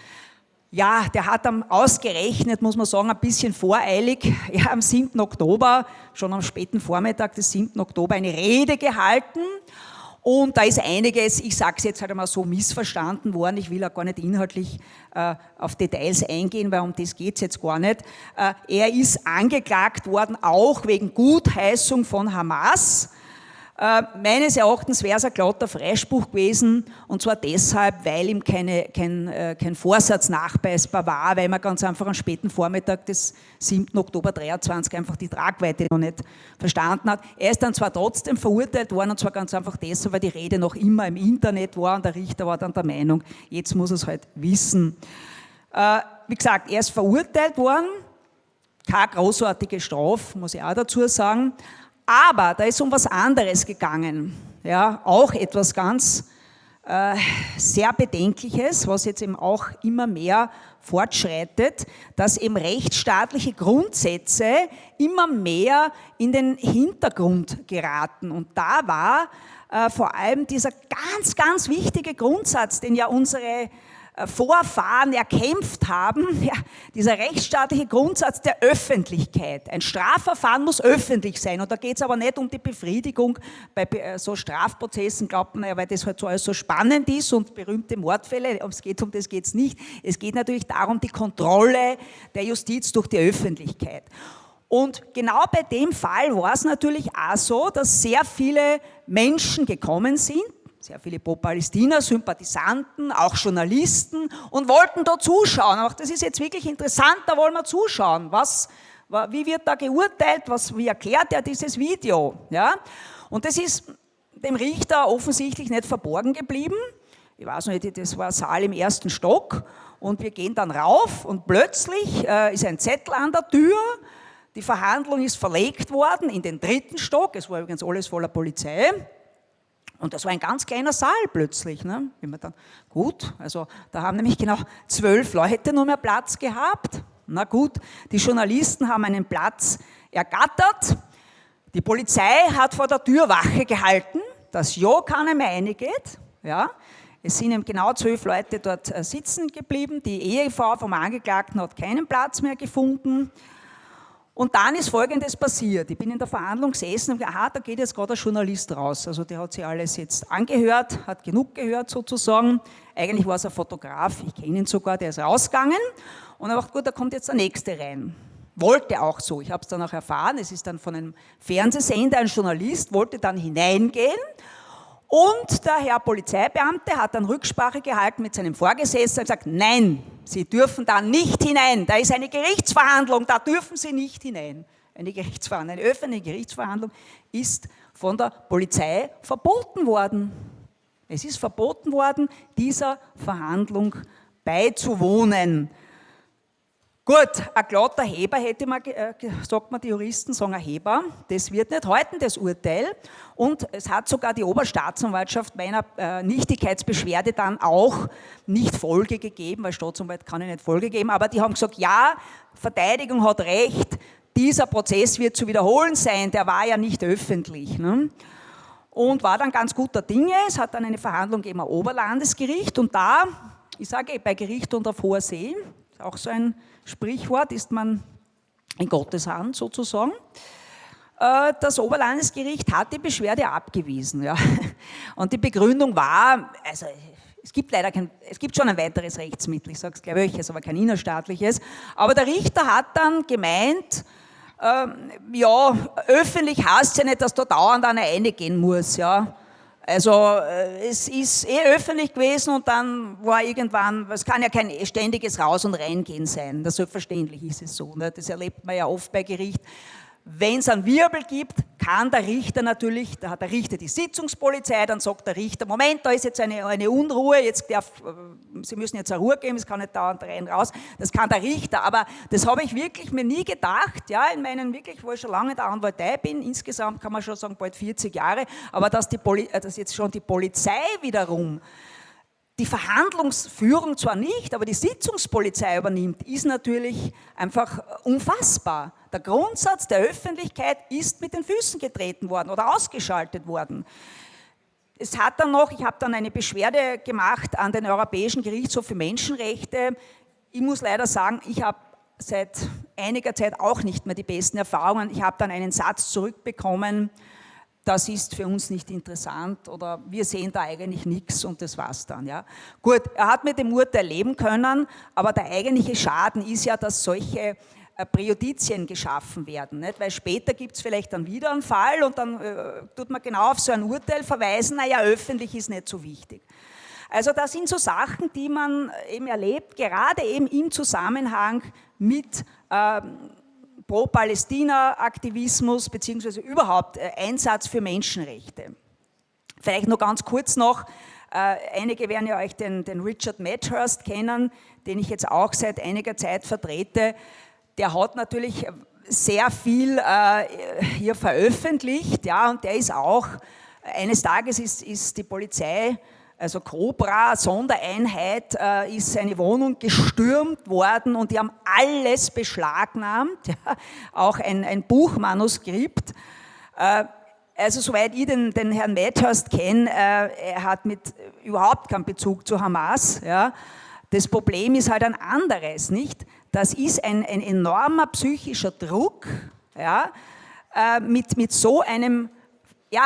Speaker 6: Ja, der hat dann ausgerechnet, muss man sagen, ein bisschen voreilig, ja, am 7. Oktober, schon am späten Vormittag des 7. Oktober, eine Rede gehalten. Und da ist einiges, ich sage es jetzt halt einmal so, missverstanden worden. Ich will auch gar nicht inhaltlich auf Details eingehen, weil um das geht es jetzt gar nicht. Er ist angeklagt worden, auch wegen Gutheißung von Hamas. Meines Erachtens wäre es ein glatter Freispruch gewesen, und zwar deshalb, weil ihm kein Vorsatz nachweisbar war, weil man ganz einfach am späten Vormittag des 7. Oktober 23 einfach die Tragweite noch nicht verstanden hat. Er ist dann zwar trotzdem verurteilt worden, und zwar ganz einfach deshalb, weil die Rede noch immer im Internet war und der Richter war dann der Meinung, jetzt muss er es halt wissen. Wie gesagt, er ist verurteilt worden, keine großartige Strafe, muss ich auch dazu sagen. Aber da ist um was anderes gegangen, ja, auch etwas ganz sehr Bedenkliches, was jetzt eben auch immer mehr fortschreitet, dass eben rechtsstaatliche Grundsätze immer mehr in den Hintergrund geraten. Und da war vor allem dieser ganz, ganz wichtige Grundsatz, den ja unsere Vorfahren erkämpft haben, ja, dieser rechtsstaatliche Grundsatz der Öffentlichkeit. Ein Strafverfahren muss öffentlich sein, und da geht es aber nicht um die Befriedigung bei so Strafprozessen, glaubt man ja, weil das halt so alles so spannend ist und berühmte Mordfälle, um das geht es nicht. Es geht natürlich darum, die Kontrolle der Justiz durch die Öffentlichkeit. Und genau bei dem Fall war es natürlich auch so, dass sehr viele Menschen gekommen sind, sehr viele Pro-Palästina, Sympathisanten, auch Journalisten, und wollten da zuschauen. Auch das ist jetzt wirklich interessant, da wollen wir zuschauen. Wie wird da geurteilt? Wie erklärt er dieses Video? Ja? Und das ist dem Richter offensichtlich nicht verborgen geblieben. Ich weiß nicht, das war ein Saal im 1. Stock, und wir gehen dann rauf und plötzlich ist ein Zettel an der Tür. Die Verhandlung ist verlegt worden in den 3. Stock. Es war übrigens alles voller Polizei. Und das war ein ganz kleiner Saal plötzlich. Ne? Dann, gut, also da haben nämlich genau 12 Leute nur mehr Platz gehabt. Na gut, die Journalisten haben einen Platz ergattert. Die Polizei hat vor der Tür Wache gehalten, dass ja keiner mehr reingeht. Ja. Es sind eben genau 12 Leute dort sitzen geblieben. Die Ehefrau vom Angeklagten hat keinen Platz mehr gefunden. Und dann ist Folgendes passiert. Ich bin in der Verhandlung gesessen und gesagt, aha, da geht jetzt gerade ein Journalist raus. Also der hat sich alles jetzt angehört, hat genug gehört sozusagen. Eigentlich war es ein Fotograf, ich kenne ihn sogar, der ist rausgegangen. Und er dachte, gut, da kommt jetzt der Nächste rein. Wollte auch so, ich habe es dann auch erfahren, es ist dann von einem Fernsehsender, ein Journalist, wollte dann hineingehen. Und der Herr Polizeibeamte hat dann Rücksprache gehalten mit seinem Vorgesetzten und gesagt, nein, Sie dürfen da nicht hinein, da ist eine Gerichtsverhandlung, da dürfen Sie nicht hinein. Eine Gerichtsverhandlung, eine öffentliche Gerichtsverhandlung ist von der Polizei verboten worden. Es ist verboten worden, dieser Verhandlung beizuwohnen. Gut, ein glatter Heber hätte man, sagt man, die Juristen sagen ein Heber, das wird nicht halten, das Urteil. Und es hat sogar die Oberstaatsanwaltschaft meiner Nichtigkeitsbeschwerde dann auch nicht Folge gegeben, weil Staatsanwalt kann ja nicht Folge geben, aber die haben gesagt, ja, Verteidigung hat recht, dieser Prozess wird zu wiederholen sein, der war ja nicht öffentlich. Ne? Und war dann ganz guter Dinge, es hat dann eine Verhandlung gegeben am Oberlandesgericht und da, ich sage bei Gericht und auf hoher See, ist auch so ein Sprichwort, ist man in Gottes Hand sozusagen. Das Oberlandesgericht hat die Beschwerde abgewiesen. Ja. Und die Begründung war, also es gibt schon ein weiteres Rechtsmittel, ich sage es gleich welches, aber kein innerstaatliches. Aber der Richter hat dann gemeint, ja, öffentlich heißt es ja nicht, dass da dauernd einer reingehen muss. Ja. Also es ist öffentlich gewesen und dann war irgendwann, es kann ja kein ständiges Raus- und Reingehen sein, das selbstverständlich ist es so, ne? Das erlebt man ja oft bei Gericht. Wenn es einen Wirbel gibt, kann der Richter natürlich, da hat der Richter die Sitzungspolizei, dann sagt der Richter, Moment, da ist jetzt eine Unruhe, Sie müssen jetzt eine Ruhe geben, es kann nicht dauernd rein, raus, das kann der Richter, aber das habe ich wirklich mir nie gedacht, ja, in meinen wirklich, wo ich schon lange in der Anwaltei bin, insgesamt kann man schon sagen, bald 40 Jahre, aber dass jetzt schon die Polizei wiederum die Verhandlungsführung zwar nicht, aber die Sitzungspolizei übernimmt, ist natürlich einfach unfassbar. Der Grundsatz der Öffentlichkeit ist mit den Füßen getreten worden oder ausgeschaltet worden. Es hat dann noch, ich habe dann eine Beschwerde gemacht an den Europäischen Gerichtshof für Menschenrechte. Ich muss leider sagen, ich habe seit einiger Zeit auch nicht mehr die besten Erfahrungen. Ich habe dann einen Satz zurückbekommen, das ist für uns nicht interessant oder wir sehen da eigentlich nichts und das war's dann. Ja. Gut, er hat mit dem Urteil leben können, aber der eigentliche Schaden ist ja, dass solche Präjudizien geschaffen werden, nicht? Weil später gibt es vielleicht dann wieder einen Fall und dann tut man genau auf so ein Urteil verweisen, naja, öffentlich ist nicht so wichtig. Also das sind so Sachen, die man eben erlebt, gerade eben im Zusammenhang mit Pro-Palästina-Aktivismus beziehungsweise überhaupt Einsatz für Menschenrechte. Vielleicht noch ganz kurz noch, einige werden ja euch den Richard Medhurst kennen, den ich jetzt auch seit einiger Zeit vertrete. Der hat natürlich sehr viel hier veröffentlicht, ja, und der ist auch, eines Tages ist die Polizei, also Cobra, Sondereinheit, ist seine Wohnung gestürmt worden und die haben alles beschlagnahmt, ja, auch ein Buchmanuskript. Also soweit ich den Herrn Medhurst kenne, er hat überhaupt keinen Bezug zu Hamas. Ja. Das Problem ist halt ein anderes, nicht? Das ist ein enormer psychischer Druck, ja, mit so einem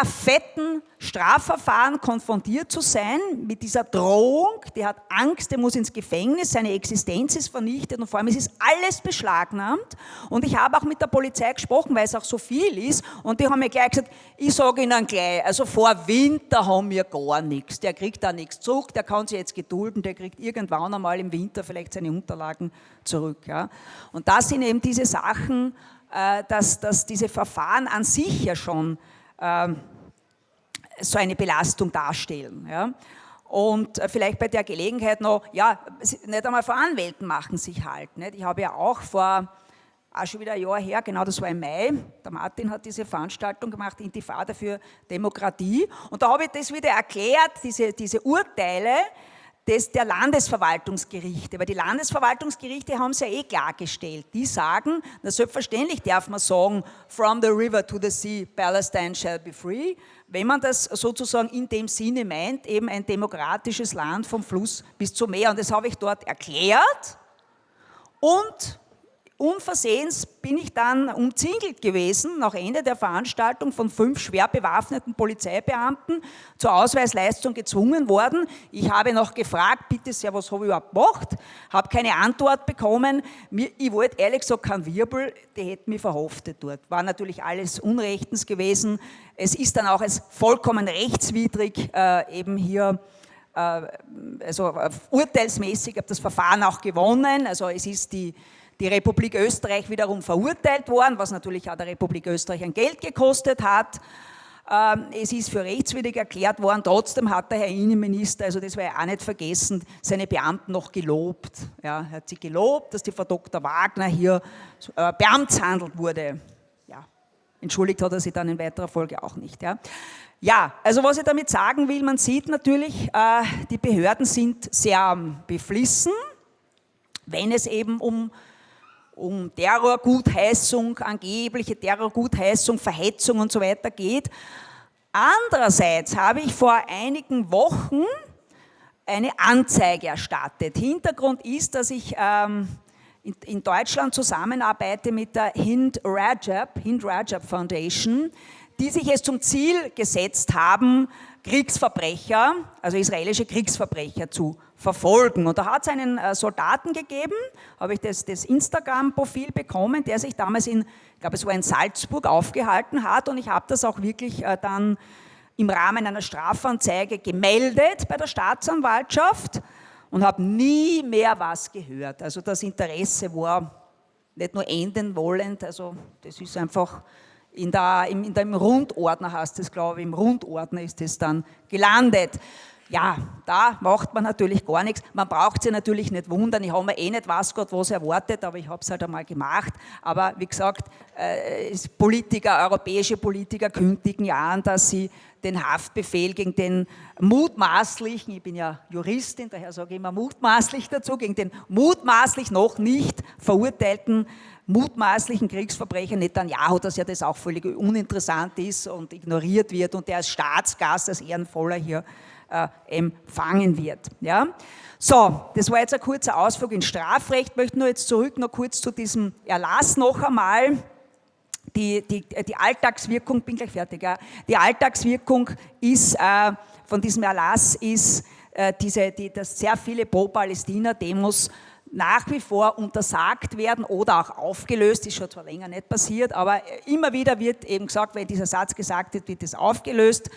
Speaker 6: fetten Strafverfahren konfrontiert zu sein, mit dieser Drohung, der hat Angst, der muss ins Gefängnis, seine Existenz ist vernichtet und vor allem es ist alles beschlagnahmt. Und ich habe auch mit der Polizei gesprochen, weil es auch so viel ist und die haben mir gleich gesagt, ich sage Ihnen gleich, also vor Winter haben wir gar nichts, der kriegt da nichts zurück, der kann sich jetzt gedulden, der kriegt irgendwann einmal im Winter vielleicht seine Unterlagen zurück. Ja. Und das sind eben diese Sachen, dass diese Verfahren an sich ja schon so eine Belastung darstellen. Ja. Und vielleicht bei der Gelegenheit noch, ja, nicht einmal vor Anwälten machen sich halt. Nicht. Ich habe ja auch schon wieder ein Jahr her, genau das war im Mai, der Martin hat diese Veranstaltung gemacht, Intifada für Demokratie, und da habe ich das wieder erklärt, diese Urteile, der Landesverwaltungsgerichte, weil die Landesverwaltungsgerichte haben es ja eh klargestellt. Die sagen, na selbstverständlich darf man sagen, from the river to the sea, Palestine shall be free, wenn man das sozusagen in dem Sinne meint, eben ein demokratisches Land vom Fluss bis zum Meer. Und das habe ich dort erklärt und unversehens bin ich dann umzingelt gewesen, nach Ende der Veranstaltung von 5 schwer bewaffneten Polizeibeamten zur Ausweisleistung gezwungen worden. Ich habe noch gefragt, bitte sehr, was habe ich überhaupt gemacht? Habe keine Antwort bekommen. Ich wollte ehrlich gesagt keinen Wirbel, die hätten mich verhaftet dort. War natürlich alles unrechtens gewesen. Es ist dann auch als vollkommen rechtswidrig eben hier also urteilsmäßig, habe das Verfahren auch gewonnen. Also es ist die Republik Österreich wiederum verurteilt worden, was natürlich auch der Republik Österreich ein Geld gekostet hat. Es ist für rechtswidrig erklärt worden, trotzdem hat der Herr Innenminister, also das war ja auch nicht vergessen, seine Beamten noch gelobt. Ja, er hat sie gelobt, dass die Frau Dr. Wagner hier beamtshandelt wurde. Ja, entschuldigt hat er sich dann in weiterer Folge auch nicht. Ja. Ja, also was ich damit sagen will, man sieht natürlich, die Behörden sind sehr beflissen, wenn es eben um Terrorgutheißung, angebliche Terrorgutheißung, Verhetzung und so weiter geht. Andererseits habe ich vor einigen Wochen eine Anzeige erstattet. Hintergrund ist, dass ich in Deutschland zusammenarbeite mit der Hind Rajab Foundation, die sich es zum Ziel gesetzt haben, Kriegsverbrecher, also israelische Kriegsverbrecher zu verfolgen. Und da hat es einen Soldaten gegeben, habe ich das Instagram-Profil bekommen, der sich damals ich glaube es war in Salzburg, aufgehalten hat und ich habe das auch wirklich dann im Rahmen einer Strafanzeige gemeldet bei der Staatsanwaltschaft und habe nie mehr was gehört. Also das Interesse war nicht nur enden wollend, also das ist einfach im Rundordner heißt es, glaube ich, im Rundordner ist es dann gelandet. Ja, da macht man natürlich gar nichts. Man braucht sich natürlich nicht wundern. Ich habe mir eh nicht was erwartet, aber ich habe es halt einmal gemacht. Aber wie gesagt, europäische Politiker kündigen ja an, dass sie den Haftbefehl gegen den mutmaßlichen, ich bin ja Juristin, daher sage ich immer mutmaßlich dazu, gegen den mutmaßlich noch nicht verurteilten mutmaßlichen Kriegsverbrecher Netanyahu, dass ja das auch völlig uninteressant ist und ignoriert wird und der als Staatsgast, als Ehrenvoller hier empfangen wird. Ja? So, das war jetzt ein kurzer Ausflug ins Strafrecht. Ich möchte nur jetzt zurück noch kurz zu diesem Erlass noch einmal. Die Alltagswirkung, bin gleich fertig, ja. Die Alltagswirkung ist, von diesem Erlass ist, dass sehr viele Pro-Palästina-Demos nach wie vor untersagt werden oder auch aufgelöst, ist schon zwar länger nicht passiert, aber immer wieder wird eben gesagt, wenn dieser Satz gesagt wird, wird es aufgelöst.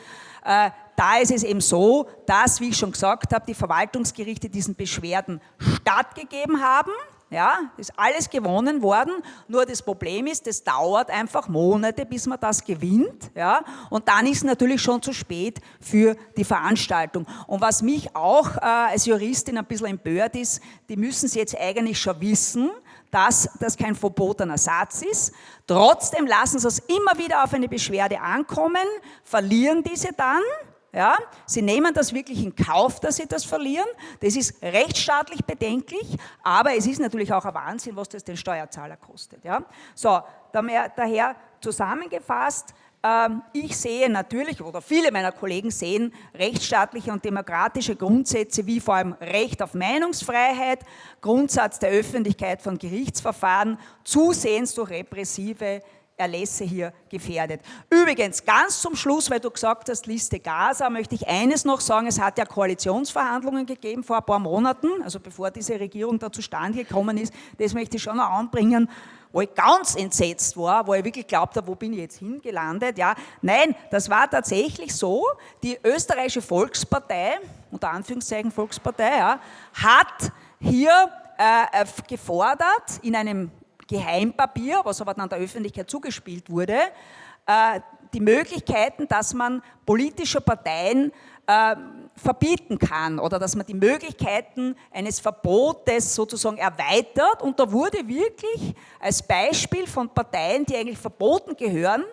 Speaker 6: Da ist es eben so, dass, wie ich schon gesagt habe, die Verwaltungsgerichte diesen Beschwerden stattgegeben haben. Ja, ist alles gewonnen worden, nur das Problem ist, das dauert einfach Monate, bis man das gewinnt, ja, und dann ist es natürlich schon zu spät für die Veranstaltung. Und was mich auch als Juristin ein bisschen empört ist, die müssen es jetzt eigentlich schon wissen, dass das kein verbotener Satz ist. Trotzdem lassen sie es immer wieder auf eine Beschwerde ankommen, verlieren diese dann. Ja, sie nehmen das wirklich in Kauf, dass sie das verlieren. Das ist rechtsstaatlich bedenklich, aber es ist natürlich auch ein Wahnsinn, was das den Steuerzahler kostet. Ja. So, daher zusammengefasst, ich sehe natürlich, oder viele meiner Kollegen sehen rechtsstaatliche und demokratische Grundsätze wie vor allem Recht auf Meinungsfreiheit, Grundsatz der Öffentlichkeit von Gerichtsverfahren, zusehends durch repressive Erlässe hier gefährdet. Übrigens, ganz zum Schluss, weil du gesagt hast, Liste Gaza, möchte ich eines noch sagen, es hat ja Koalitionsverhandlungen gegeben vor ein paar Monaten, also bevor diese Regierung da zustande gekommen ist, das möchte ich schon noch anbringen, wo ich ganz entsetzt war, wo ich wirklich glaubt habe, wo bin ich jetzt hingelandet, ja. Nein, das war tatsächlich so, die österreichische Volkspartei, unter Anführungszeichen Volkspartei, ja, hat hier gefordert, in einem Geheimpapier, was aber dann der Öffentlichkeit zugespielt wurde, die Möglichkeiten, dass man politische Parteien verbieten kann oder dass man die Möglichkeiten eines Verbotes sozusagen erweitert. Und da wurde wirklich als Beispiel von Parteien, die eigentlich verboten gehören,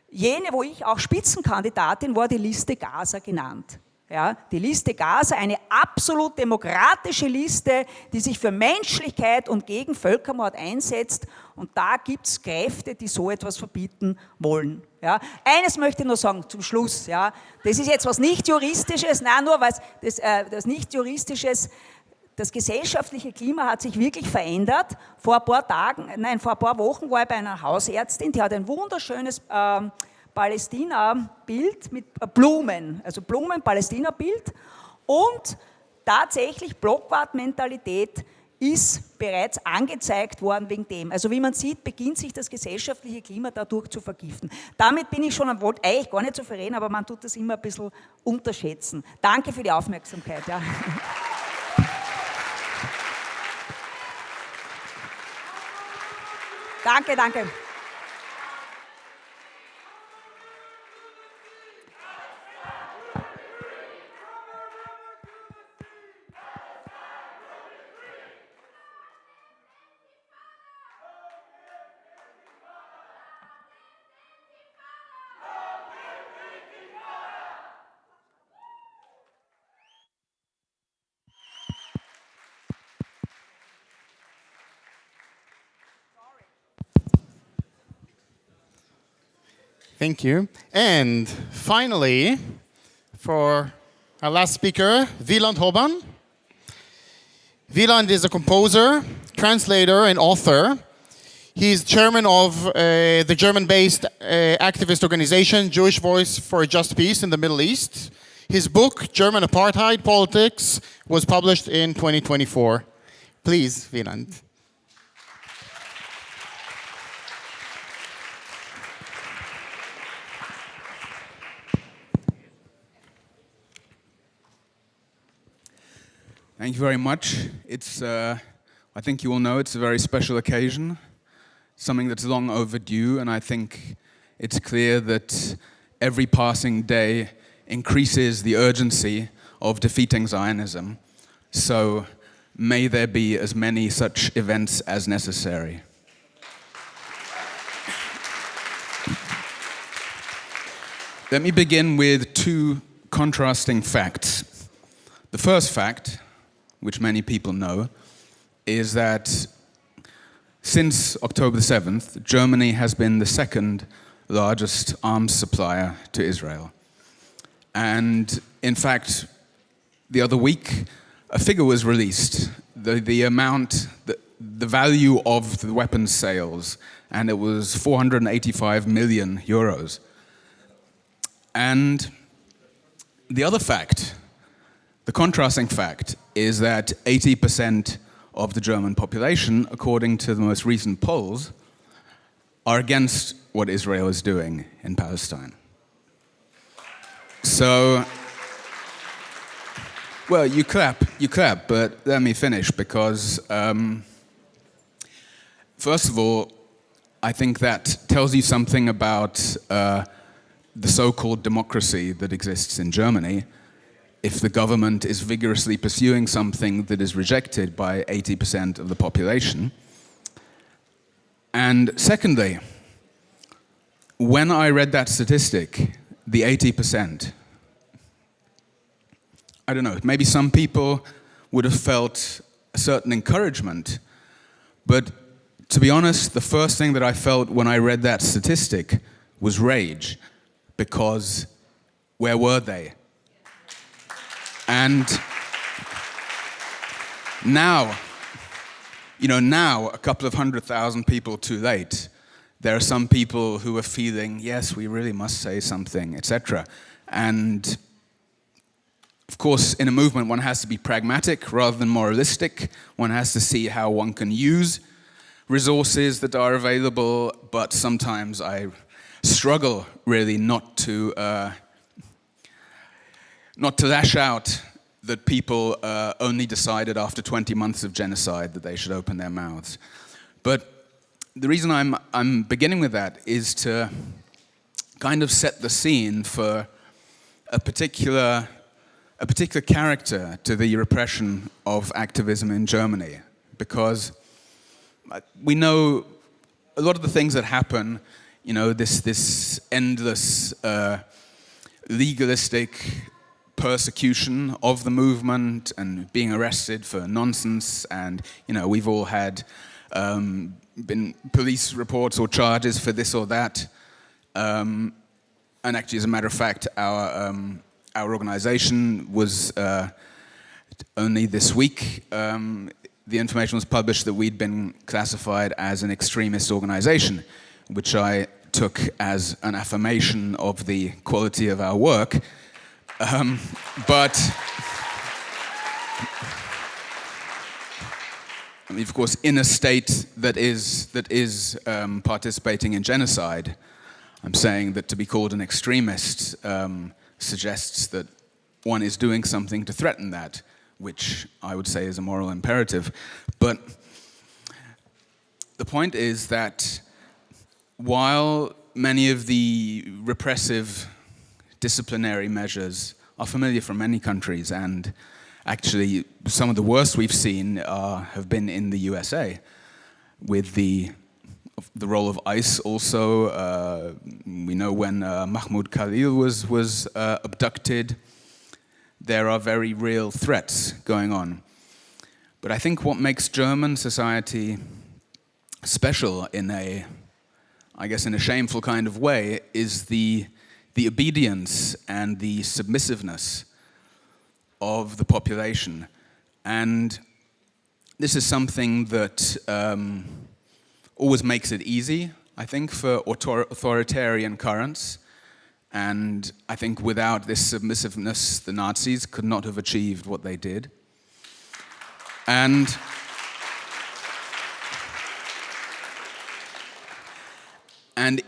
Speaker 6: jene, wo ich auch Spitzenkandidatin war, die Liste Gaza genannt. Ja, die Liste Gaza, eine absolut demokratische Liste, die sich für Menschlichkeit und gegen Völkermord einsetzt. Und da gibt es Kräfte, die so etwas verbieten wollen. Ja, eines möchte ich nur sagen zum Schluss. Ja, das ist jetzt was nicht-juristisches, nein, nur was das nicht-juristisches. Das gesellschaftliche Klima hat sich wirklich verändert. Vor ein paar Wochen war ich bei einer Hausärztin, die hat ein wunderschönes Palästina-Bild mit Blumen, also Blumen-Palästina-Bild. Und tatsächlich Blockwart-Mentalität ist bereits angezeigt worden wegen dem. Also wie man sieht, beginnt sich das gesellschaftliche Klima dadurch zu vergiften. Damit bin ich schon, wollte eigentlich gar nicht so viel reden, aber man tut das immer ein bisschen unterschätzen. Danke für die Aufmerksamkeit. Ja. Danke, danke.
Speaker 2: Thank you. And finally, for our last speaker, Wieland Hoban. Wieland is a composer, translator, and author. He's chairman of the German-based activist organization, Jewish Voice for a Just Peace in the Middle East. His book, German Apartheid Politics, was published in 2024. Please, Wieland.
Speaker 7: Thank you very much. It's, I think you all know, it's a very special occasion, something that's long overdue, and I think it's clear that every passing day increases the urgency of defeating Zionism. So may there be as many such events as necessary. Let me begin with two contrasting facts. The first fact, which many people know, is that since October 7th, Germany has been the second largest arms supplier to Israel. And in fact, the other week, a figure was released, the amount, the value of the weapons sales, and it was 485 million euros. And the other fact, the contrasting fact, is that 80% of the German population, according to the most recent polls, are against what Israel is doing in Palestine. So, well, you clap, but let me finish, because first of all, I think that tells you something about the so-called democracy that exists in Germany. If the government is vigorously pursuing something that is rejected by 80% of the population. And secondly, when I read that statistic, the 80%, I don't know, maybe some people would have felt a certain encouragement, but to be honest, the first thing that I felt when I read that statistic was rage, because where were they? And now, now, a couple of 100,000 people too late, there are some people who are feeling, yes, we really must say something, etc. And of course, in a movement, one has to be pragmatic rather than moralistic. One has to see how one can use resources that are available, but sometimes I struggle really not to lash out that people only decided after 20 months of genocide that they should open their mouths. But the reason I'm beginning with that is to kind of set the scene for a particular character to the repression of activism in Germany, because we know a lot of the things that happen, this endless legalistic persecution of the movement and being arrested for nonsense, and we've all had been police reports or charges for this or that. And actually, as a matter of fact, our organization was only this week, the information was published that we'd been classified as an extremist organization, which I took as an affirmation of the quality of our work. But of course, in a state that is participating in genocide, I'm saying that to be called an extremist suggests that one is doing something to threaten that, which I would say is a moral imperative. But the point is that while many of the repressive disciplinary measures are familiar from many countries, and actually some of the worst we've seen have been in the USA, with the role of ICE also. We know when Mahmoud Khalil was abducted, there are very real threats going on. But I think what makes German society special in a shameful kind of way is the obedience and the submissiveness of the population. And this is something that always makes it easy, I think, for authoritarian currents. And I think without this submissiveness, the Nazis could not have achieved what they did. And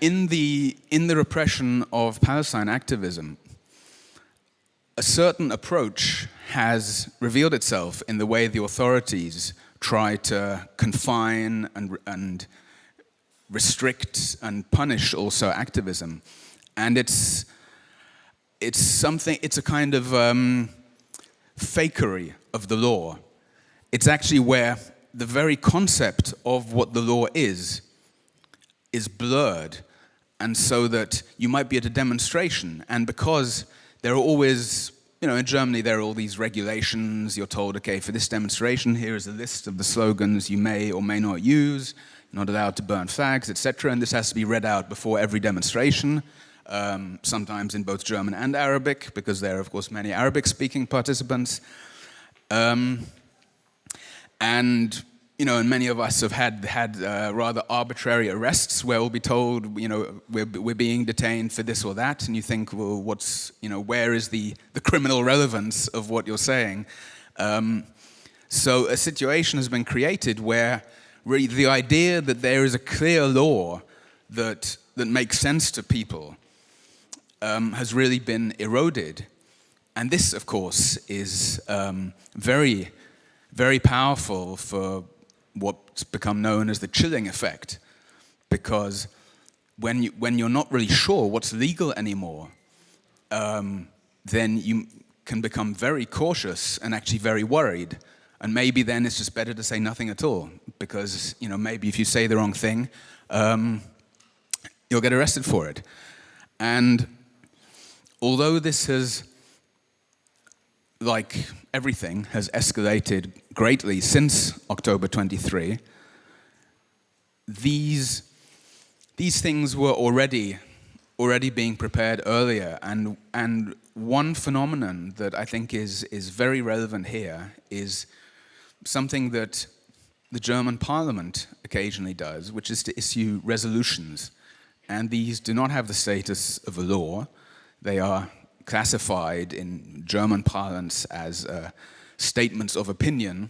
Speaker 7: in the repression of Palestine activism, a certain approach has revealed itself in the way the authorities try to confine and restrict and punish also activism. And it's a kind of fakery of the law. It's actually where the very concept of what the law is blurred, and so that you might be at a demonstration, and because there are always, in Germany there are all these regulations, you're told, okay, for this demonstration, here is a list of the slogans you may or may not use, you're not allowed to burn flags, etc., and this has to be read out before every demonstration, sometimes in both German and Arabic, because there are, of course, many Arabic-speaking participants. And many of us have had rather arbitrary arrests where we'll be told, we're being detained for this or that, and you think, well, where is the criminal relevance of what you're saying? So a situation has been created where really the idea that there is a clear law that makes sense to people has really been eroded. And this, of course, is very, very powerful for what's become known as the chilling effect, because when you're not really sure what's legal anymore, then you can become very cautious and actually very worried, and maybe then it's just better to say nothing at all, because maybe if you say the wrong thing, you'll get arrested for it. And although this has, like everything, has escalated greatly since October 23, these things were already being prepared earlier. And one phenomenon that I think is very relevant here is something that the German parliament occasionally does, which is to issue resolutions. And these do not have the status of a law. They are classified in German parlance as statements of opinion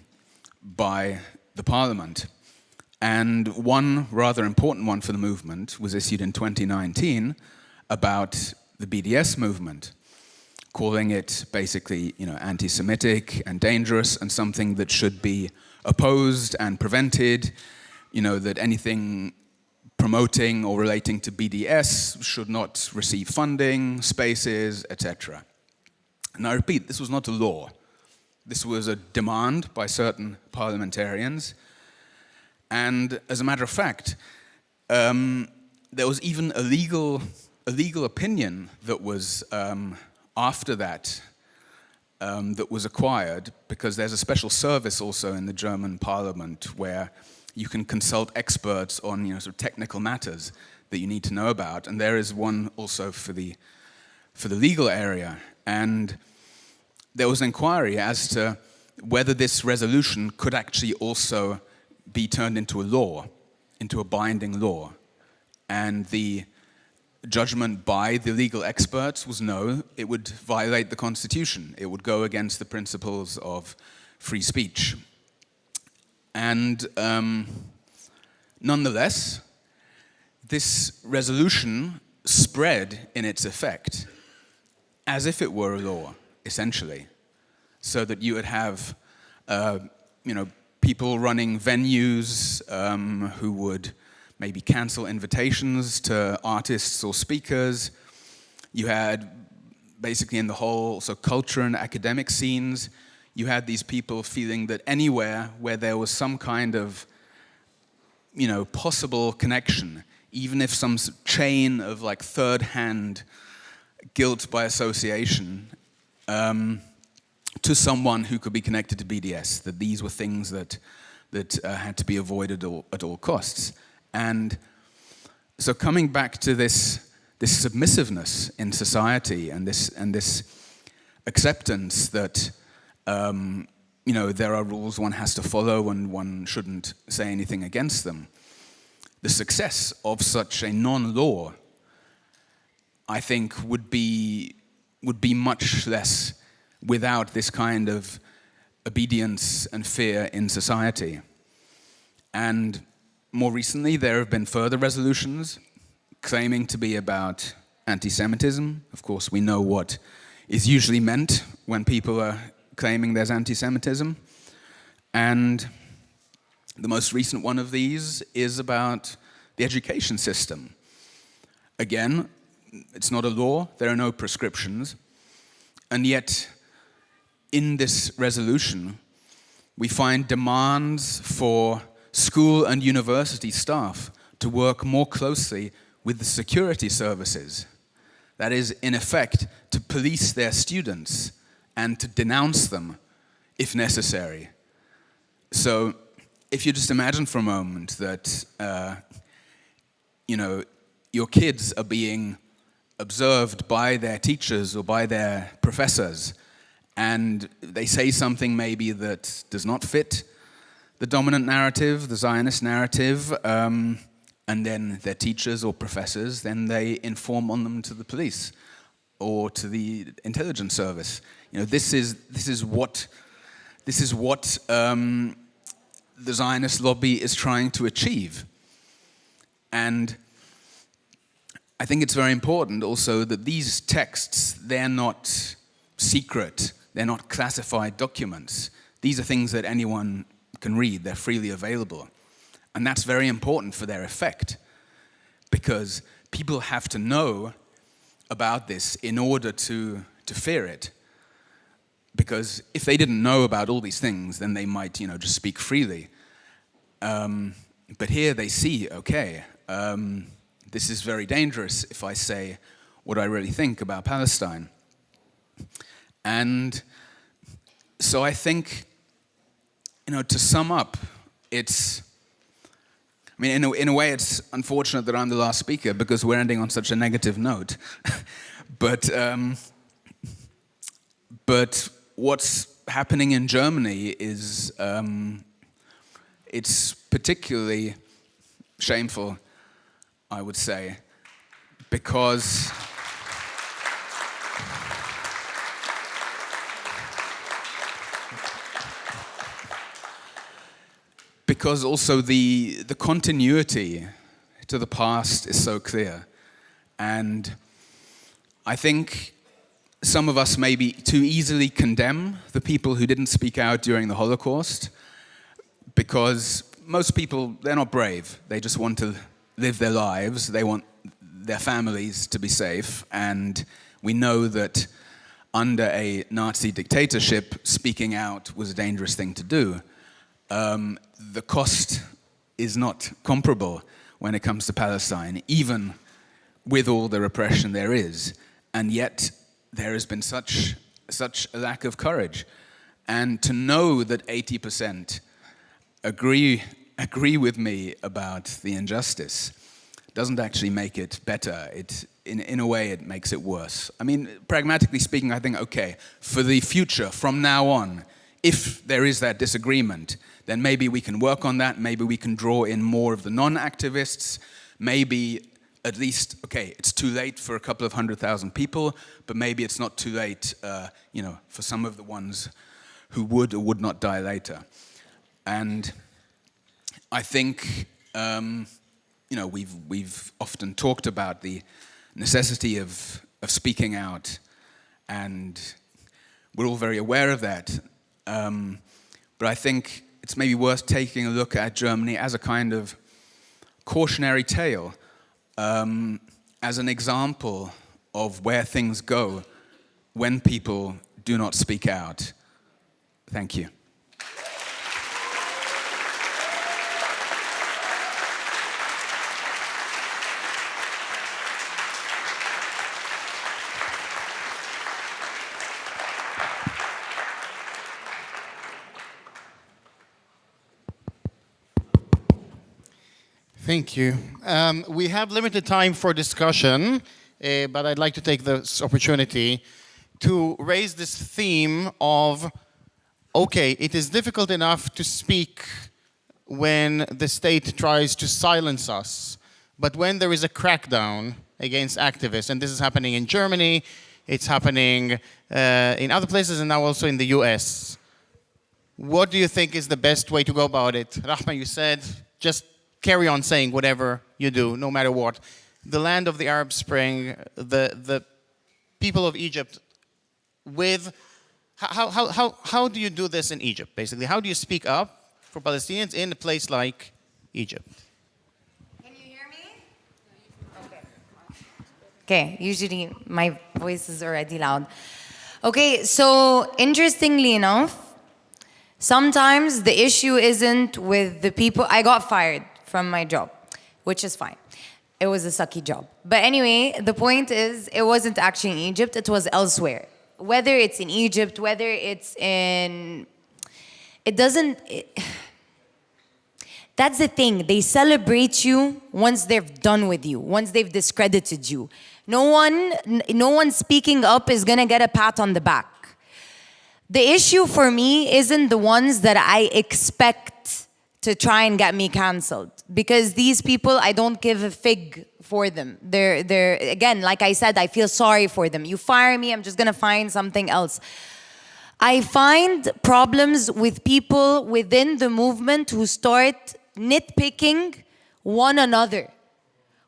Speaker 7: by the parliament. And one rather important one for the movement was issued in 2019 about the BDS movement, calling it basically, anti-Semitic and dangerous and something that should be opposed and prevented, that anything promoting or relating to BDS should not receive funding, spaces, etc. And I repeat, this was not a law. This was a demand by certain parliamentarians. And as a matter of fact, there was even a legal opinion that was after that that was acquired, because there's a special service also in the German parliament where you can consult experts on sort of technical matters that you need to know about, and there is one also for the legal area. And there was an inquiry as to whether this resolution could actually also be turned into a law, into a binding law. And the judgment by the legal experts was no, it would violate the constitution. It would go against the principles of free speech. And nonetheless, this resolution spread in its effect as if it were a law, essentially, so that you would have, people running venues who would maybe cancel invitations to artists or speakers. You had basically in the whole culture and academic scenes, you had these people feeling that anywhere where there was some kind of, possible connection, even if some chain of like third-hand guilt by association, to someone who could be connected to BDS, that these were things that had to be avoided at all costs. And so coming back to this submissiveness in society and this acceptance that there are rules one has to follow and one shouldn't say anything against them, the success of such a non-law, I think, would be much less without this kind of obedience and fear in society. And more recently, there have been further resolutions claiming to be about anti-Semitism. Of course, we know what is usually meant when people are claiming there's anti-Semitism. And the most recent one of these is about the education system. Again, it's not a law, there are no prescriptions, and yet in this resolution we find demands for school and university staff to work more closely with the security services. That is, in effect, to police their students and to denounce them if necessary. So if you just imagine for a moment that your kids are being observed by their teachers or by their professors, and they say something maybe that does not fit the dominant narrative, the Zionist narrative, and then their teachers or professors, then they inform on them to the police or to the intelligence service. This is what the Zionist lobby is trying to achieve. And I think it's very important also that these texts, they're not secret, they're not classified documents. These are things that anyone can read, they're freely available. And that's very important for their effect, because people have to know about this in order to fear it. Because if they didn't know about all these things, then they might, just speak freely. But here they see, okay, this is very dangerous if I say what I really think about Palestine. And so I think, to sum up, in a way it's unfortunate that I'm the last speaker because we're ending on such a negative note. But what's happening in Germany is, it's particularly shameful, I would say, because also the continuity to the past is so clear. And I think some of us maybe too easily condemn the people who didn't speak out during the Holocaust, because most people, they're not brave. They just want to live their lives. They want their families to be safe. And we know that under a Nazi dictatorship, speaking out was a dangerous thing to do. The cost is not comparable when it comes to Palestine, even with all the repression there is. And yet there has been such such a lack of courage. And to know that 80% agree with me about the injustice doesn't actually make it better. In a way, it makes it worse. I mean, pragmatically speaking, I think, okay, for the future, from now on, if there is that disagreement, then maybe we can work on that, maybe we can draw in more of the non-activists, maybe at least, okay, it's too late for a couple of 100,000 people, but maybe it's not too late, for some of the ones who would or would not die later. And I think, we've often talked about the necessity of speaking out, and we're all very aware of that. But I think it's maybe worth taking a look at Germany as a kind of cautionary tale, as an example of where things go when people do not speak out. Thank you.
Speaker 2: Thank you. We have limited time for discussion, but I'd like to take this opportunity to raise this theme of, okay, it is difficult enough to speak when the state tries to silence us, but when there is a crackdown against activists, and this is happening in Germany, it's happening in other places, and now also in the US. What do you think is the best way to go about it? Rahma, you said, just carry on saying whatever you do, no matter what. The land of the Arab Spring, the people of Egypt, how do you do this in Egypt, basically? How do you speak up for Palestinians in a place like Egypt?
Speaker 5: Can you hear me? Okay, usually my voice is already loud. Okay, so interestingly enough, sometimes the issue isn't with the people. I got fired from my job, which is fine. It was a sucky job. But anyway, the point is, it wasn't actually in Egypt, it was elsewhere. Whether it's in Egypt, whether it's in... That's the thing, they celebrate you once they're done with you, once they've discredited you. No one speaking up is gonna get a pat on the back. The issue for me isn't the ones that I expect to try and get me cancelled, because these people, I don't give a fig for them. They're again, like I said, I feel sorry for them. You fire me, I'm just gonna find something else. I find problems with people within the movement who start nitpicking one another,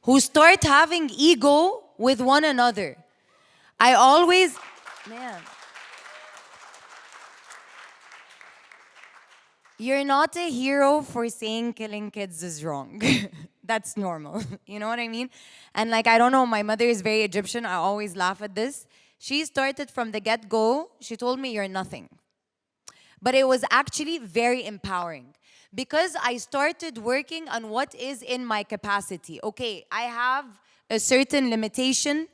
Speaker 5: who start having ego with one another. I always, man. You're not a hero for saying killing kids is wrong. That's normal. You know what I mean? And like, I don't know, my mother is very Egyptian. I always laugh at this. She started from the get-go. She told me, you're nothing. But it was actually very empowering, because I started working on what is in my capacity. Okay, I have a certain limitation,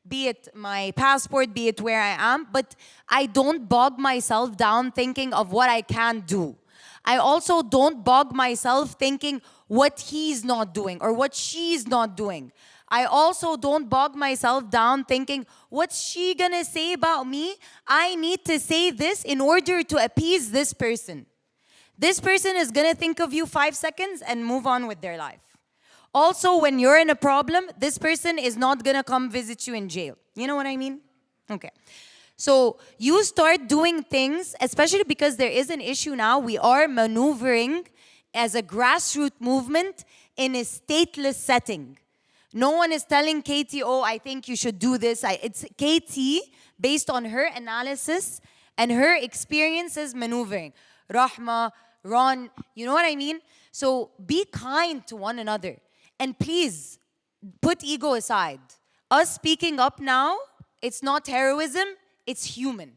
Speaker 5: be it my passport, be it where I am, but I don't bog myself down thinking of what I can do. I also don't bog myself thinking what he's not doing or what she's not doing. I also don't bog myself down thinking, what's she gonna say about me? I need to say this in order to appease this person. This person is gonna think of you 5 seconds and move on with their life. Also, when you're in a problem, this person is not gonna come visit you in jail. You know what I mean? Okay. So you start doing things, especially because there is an issue now. We are maneuvering as a grassroots movement in a stateless setting. No one is telling Katie, oh, I think you should do this. It's Katie, based on her analysis and her experiences maneuvering. Rahma, Ron, you know what I mean? So be kind to one another. And please, put ego aside. Us speaking up now, it's not heroism, it's human.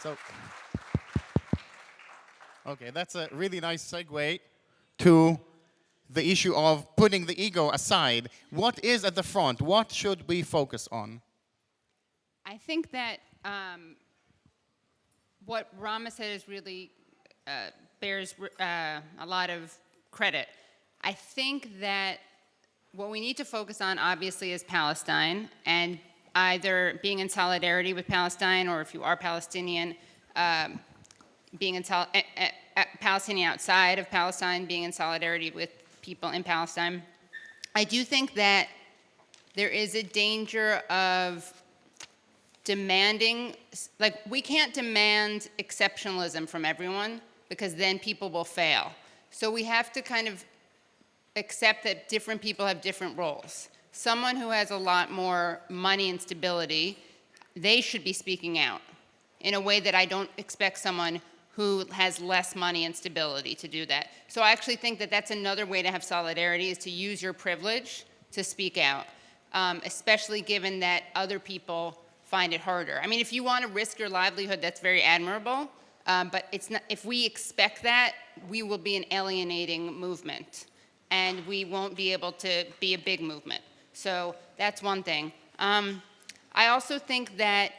Speaker 2: So, okay, that's a really nice segue to the issue of putting the ego aside. What is at the front? What should we focus on?
Speaker 3: I think that what Rahma said is really bears a lot of credit. I think that what we need to focus on, obviously, is Palestine, and either being in solidarity with Palestine, or if you are Palestinian, being in Palestinian outside of Palestine, being in solidarity with people in Palestine. I do think that there is a danger of demanding, like, we can't demand exceptionalism from everyone, because then people will fail. So we have to kind of accept that different people have different roles. Someone who has a lot more money and stability, they should be speaking out in a way that I don't expect someone who has less money and stability to do that. So I actually think that that's another way to have solidarity, is to use your privilege to speak out, especially given that other people find it harder. I mean, if you want to risk your livelihood, that's very admirable, but it's not, if we expect that, we will be an alienating movement, and we won't be able to be a big movement. So that's one thing. I also think that,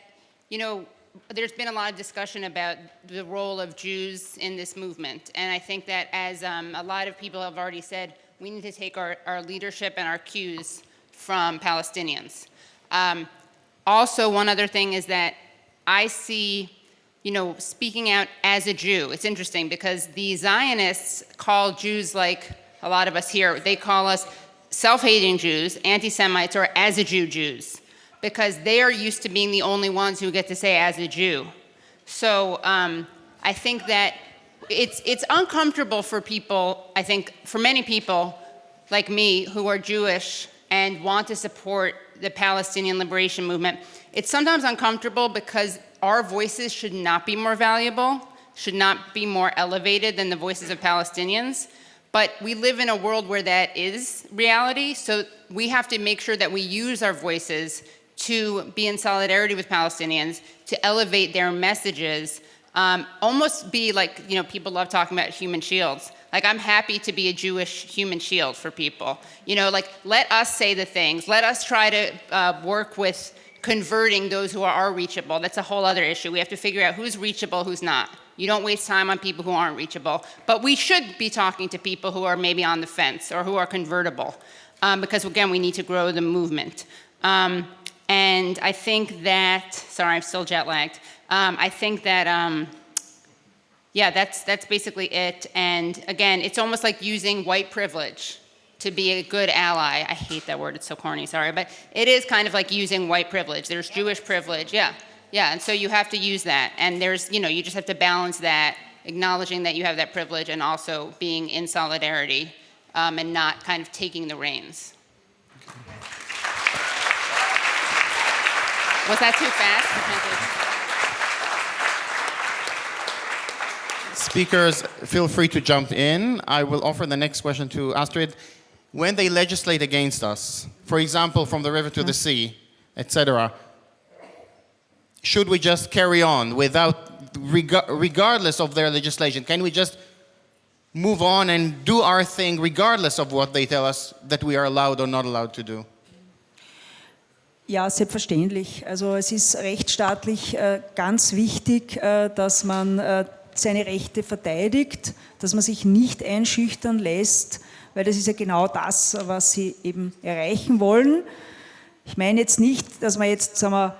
Speaker 3: you know, there's been a lot of discussion about the role of Jews in this movement, and I think that, as a lot of people have already said, we need to take our leadership and our cues from Palestinians. Also, one other thing is that I see, you know, speaking out as a Jew. It's interesting because the Zionists call Jews, like a lot of us here, they call us self-hating Jews, anti-Semites, or as a Jew Jews, because they are used to being the only ones who get to say as a Jew. So I think that it's uncomfortable for people, I think for many people like me who are Jewish and want to support the Palestinian liberation movement. It's sometimes uncomfortable because our voices should not be more valuable, should not be more elevated than the voices of Palestinians. But we live in a world where that is reality, so we have to make sure that we use our voices to be in solidarity with Palestinians, to elevate their messages, almost be like, you know, people love talking about human shields. Like, I'm happy to be a Jewish human shield for people. You know, like, let us say the things. Let us try to work with converting those who are reachable. That's a whole other issue. We have to figure out who's reachable, who's not. You don't waste time on people who aren't reachable. But we should be talking to people who are maybe on the fence or who are convertible. Because, again, we need to grow the movement. And I think that, sorry, I'm still jet lagged. I think that, yeah, that's basically it. And again, it's almost like using white privilege to be a good ally. I hate that word, it's so corny, sorry. But it is kind of like using white privilege. There's Jewish privilege, yeah. Yeah, and so you have to use that. And there's, you know, you just have to balance that, acknowledging that you have that privilege and also being in solidarity and not kind of taking the reins. Was that too fast?
Speaker 2: Speakers, feel free to jump in. I will offer the next question to Astrid. When they legislate against us, for example, from the river to the sea, etc., should we just carry on regardless of their legislation? Can we just move on and do our thing regardless of what they tell us that we are allowed or not allowed to do?
Speaker 6: Ja, selbstverständlich. Also es ist rechtsstaatlich ganz wichtig, dass man seine Rechte verteidigt, dass man sich nicht einschüchtern lässt, weil das ist ja genau das, was sie eben erreichen wollen. Ich meine jetzt nicht, dass man jetzt, sagen wir,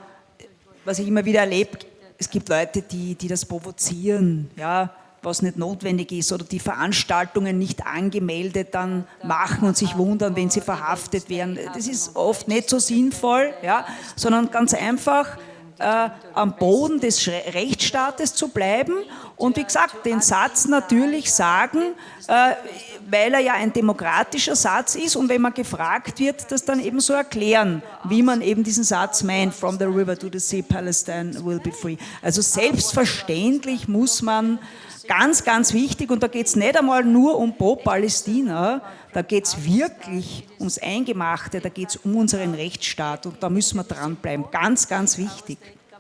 Speaker 6: was ich immer wieder erlebe, es gibt Leute, die das provozieren, ja, was nicht notwendig ist, oder die Veranstaltungen nicht angemeldet dann machen und sich wundern, wenn sie verhaftet werden. Das ist oft nicht so sinnvoll, ja, sondern ganz einfach am Boden des Rechtsstaates zu bleiben und, wie gesagt, den Satz natürlich sagen, weil er ja ein demokratischer Satz ist, und wenn man gefragt wird, das dann eben so erklären, wie man eben diesen Satz meint, from the river to the sea, Palestine will be free. Also selbstverständlich muss man, ganz, ganz wichtig, und da geht es nicht einmal nur um Pro-Palästina, da geht es wirklich ums Eingemachte, da geht es um unseren Rechtsstaat, und da müssen wir dranbleiben. Ganz, ganz wichtig.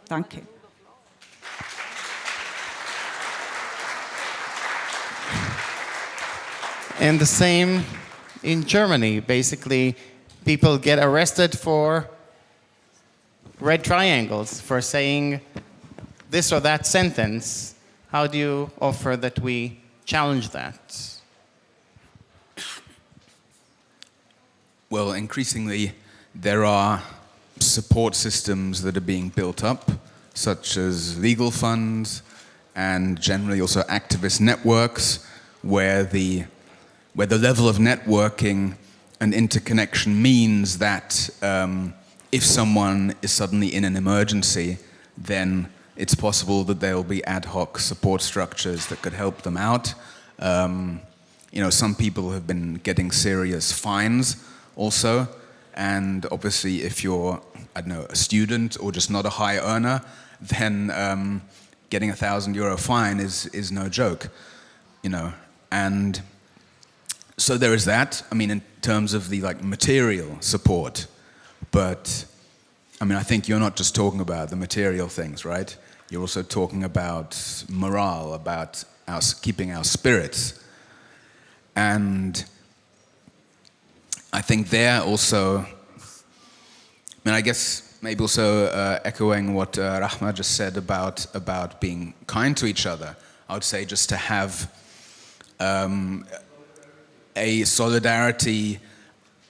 Speaker 6: Danke.
Speaker 2: And the same in Germany. Basically, people get arrested for red triangles, for saying this or that sentence. How do you offer that we challenge that?
Speaker 7: Well, increasingly, there are support systems that are being built up, such as legal funds and generally also activist networks, where the level of networking and interconnection means that if someone is suddenly in an emergency, then it's possible that there will be ad hoc support structures that could help them out. Some people have been getting serious fines also, and obviously if you're, I don't know, a student or just not a high earner, then getting a €1,000 fine is no joke, and so there is that. I mean, in terms of the material support, but I think you're not just talking about the material things, right? You're also talking about morale, about keeping our spirits, and I think there also, I guess maybe also echoing what Rahma just said about being kind to each other, I would say just to have a solidarity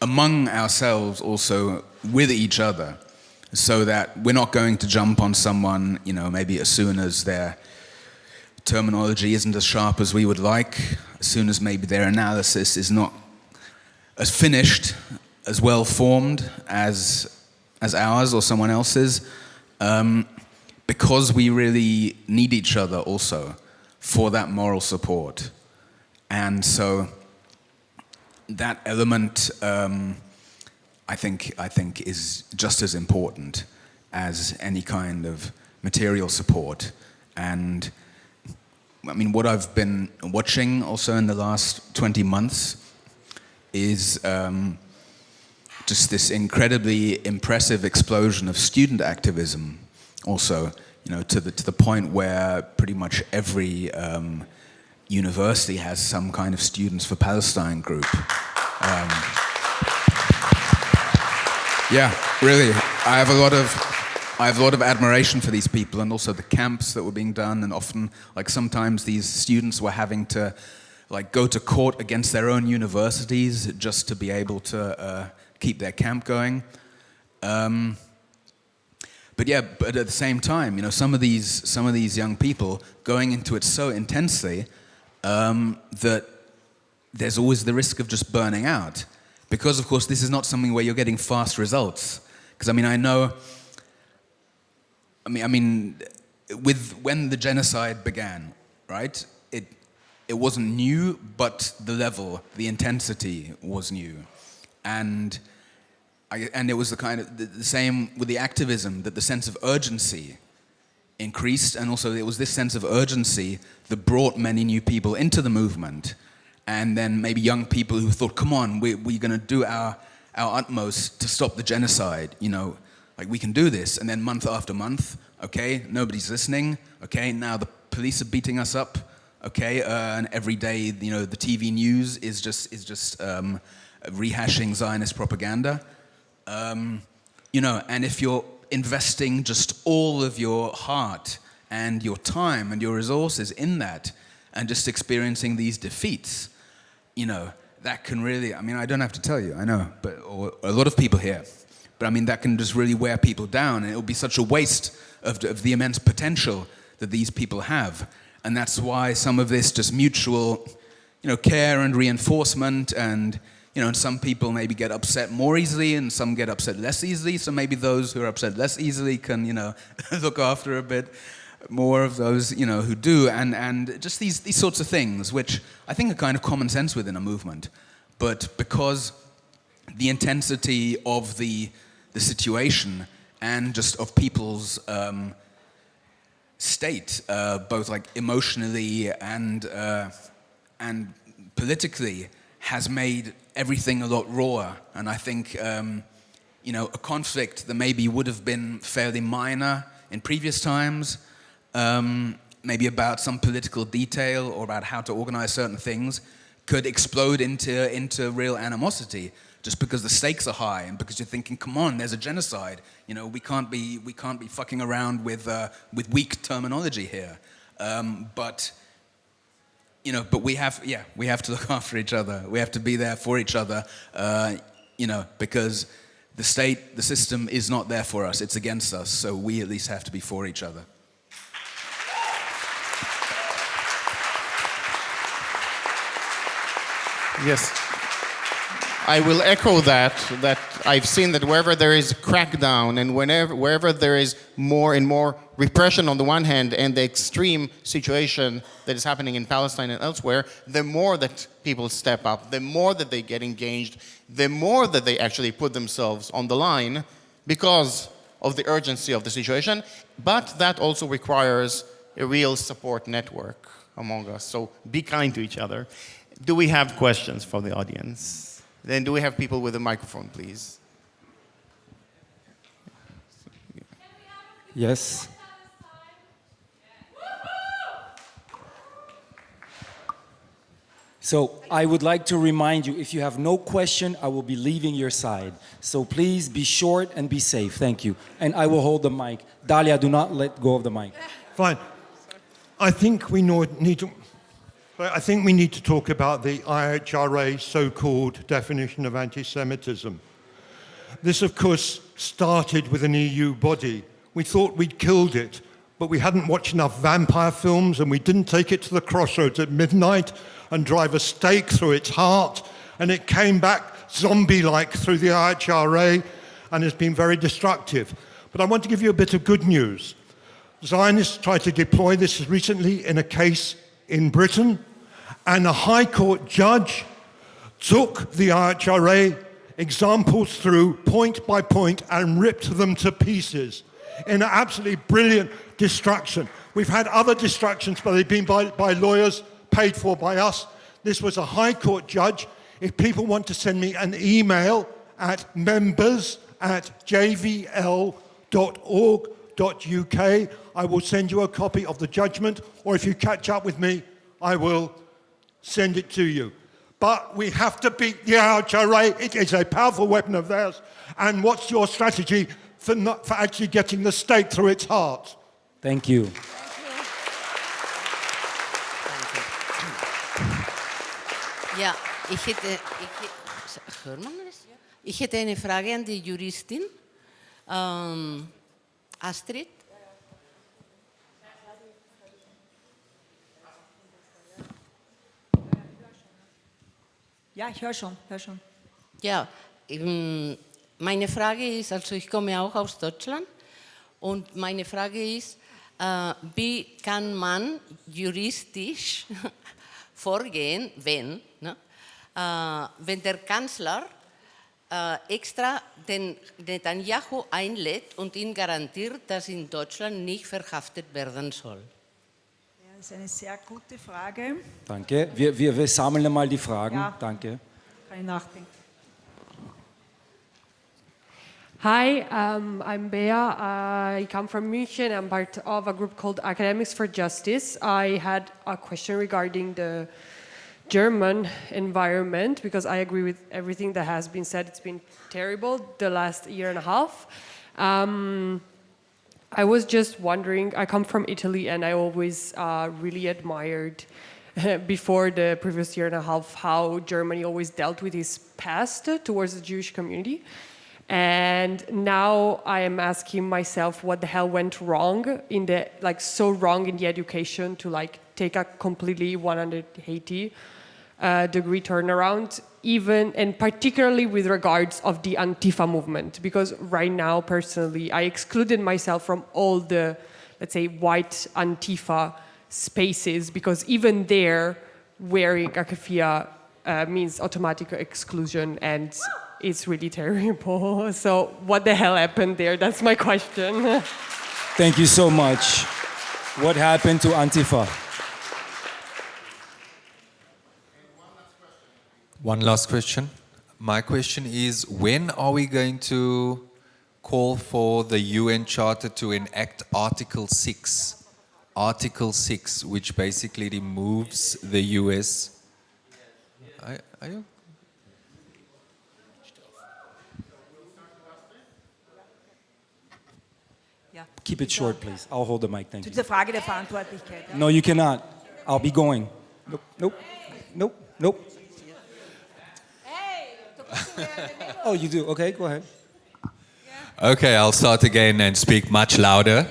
Speaker 7: among ourselves also with each other, so that we're not going to jump on someone, maybe as soon as their terminology isn't as sharp as we would like, as soon as maybe their analysis is not as finished, as well formed as ours or someone else's, because we really need each other also for that moral support. And so that element, I think is just as important as any kind of material support. And what I've been watching also in the last 20 months is just this incredibly impressive explosion of student activism also, to the point where pretty much every university has some kind of Students for Palestine group. Yeah, really, I have a lot of admiration for these people, and also the camps that were being done, and often, sometimes these students were having to go to court against their own universities just to be able to keep their camp going. But at the same time, some of these young people going into it so intensely that there's always the risk of just burning out. Because, of course, this is not something where you're getting fast results. Because, I know, when the genocide began, right, it wasn't new, but the level, the intensity was new. And it was the same with the activism, that the sense of urgency increased, and also it was this sense of urgency that brought many new people into the movement. And then maybe young people who thought, come on, we're going to do our utmost to stop the genocide, we can do this. And then month after month, okay, nobody's listening, okay, now the police are beating us up, okay, and every day, the TV news is just rehashing Zionist propaganda, and if you're investing just all of your heart and your time and your resources in that, and just experiencing these defeats, that can really, I don't have to tell you, I know, or a lot of people here, but that can just really wear people down, and it will be such a waste of the immense potential that these people have. And that's why some of this just mutual, care and reinforcement, and some people maybe get upset more easily, and some get upset less easily. So maybe those who are upset less easily can, look after a bit more of those, who do, and just these sorts of things, which I think are kind of common sense within a movement, but because the intensity of the situation and just of people's state, both emotionally and politically, has made everything a lot rawer. And I think a conflict that maybe would have been fairly minor in previous times, maybe about some political detail or about how to organize certain things, could explode into real animosity just because the stakes are high and because you're thinking, come on, there's a genocide. You know, we can't be fucking around with weak terminology here. But we have to look after each other. We have to be there for each other. Because the state, the system is not there for us. It's against us. So we at least have to be for each other.
Speaker 2: Yes. I will echo that I've seen that wherever there is crackdown and wherever there is more and more repression on the one hand and the extreme situation that is happening in Palestine and elsewhere, the more that people step up, the more that they get engaged, the more that they actually put themselves on the line because of the urgency of the situation. But that also requires a real support network among us. So be kind to each other. Do we have questions from the audience? Then do we have people with a microphone, please?
Speaker 8: Yes. So I would like to remind you, if you have no question, I will be leaving your side. So please be short and be safe. Thank you. And I will hold the mic. Dalia, do not let go of the mic.
Speaker 9: Fine. I think we need to talk about the IHRA so-called definition of anti-Semitism. This, of course, started with an EU body. We thought we'd killed it, but we hadn't watched enough vampire films and we didn't take it to the crossroads at midnight and drive a stake through its heart, and it came back zombie-like through the IHRA and has been very destructive. But I want to give you a bit of good news. Zionists tried to deploy this recently in a case in Britain, and a High Court judge took the IHRA examples through point by point and ripped them to pieces in an absolutely brilliant destruction. We've had other destructions, but they've been by lawyers paid for by us. This was a High Court judge. If people want to send me an email at members@jvl.org.uk, I will send you a copy of the judgment, or if you catch up with me, I will send it to you. But we have to beat the IHRA. It is a powerful weapon of theirs. And what's your strategy for actually getting the stake through its heart?
Speaker 8: Thank you.
Speaker 10: Ja, ich hätte eine Frage an die Juristin. Astrid?
Speaker 6: Ja, ich höre schon.
Speaker 10: Ja, meine Frage ist, also ich komme auch aus Deutschland und meine Frage ist, wie kann man juristisch vorgehen, wenn der Kanzler extra den Netanyahu einlädt und ihn garantiert, dass in Deutschland nicht verhaftet werden soll?
Speaker 6: Das ist eine sehr gute Frage.
Speaker 8: Danke. Wir sammeln mal die Fragen.
Speaker 6: Ja.
Speaker 8: Danke.
Speaker 6: Kann ich nachdenken.
Speaker 11: Hi, I'm Bea. I come from München. I'm part of a group called Academics for Justice. I had a question regarding the German environment, because I agree with everything that has been said. It's been terrible the last year and a half. I was just wondering, I come from Italy and I always really admired before the previous year and a half how Germany always dealt with its past towards the Jewish community. And now I am asking myself what the hell went wrong in the, so wrong in the education to take a completely 180 degree turnaround, even and particularly with regards of the Antifa movement, because right now personally I excluded myself from all the, let's say, white Antifa spaces, because even there wearing a keffiyeh means automatic exclusion, and it's really terrible. So what the hell happened there? That's my question.
Speaker 8: Thank you so much. What happened to Antifa?
Speaker 12: One last question. My question is, when are we going to call for the UN Charter to enact Article 6? Article 6, which basically removes the US Are you?
Speaker 8: Keep it short, please. I'll hold the mic, thank
Speaker 6: Zu
Speaker 8: you.
Speaker 6: dieser Frage der Verantwortlichkeit. Ja.
Speaker 8: No, you cannot. I'll be going. Nope, nope, nope, nope. Oh, you do? Okay, go ahead.
Speaker 12: Okay, I'll start again and speak much louder.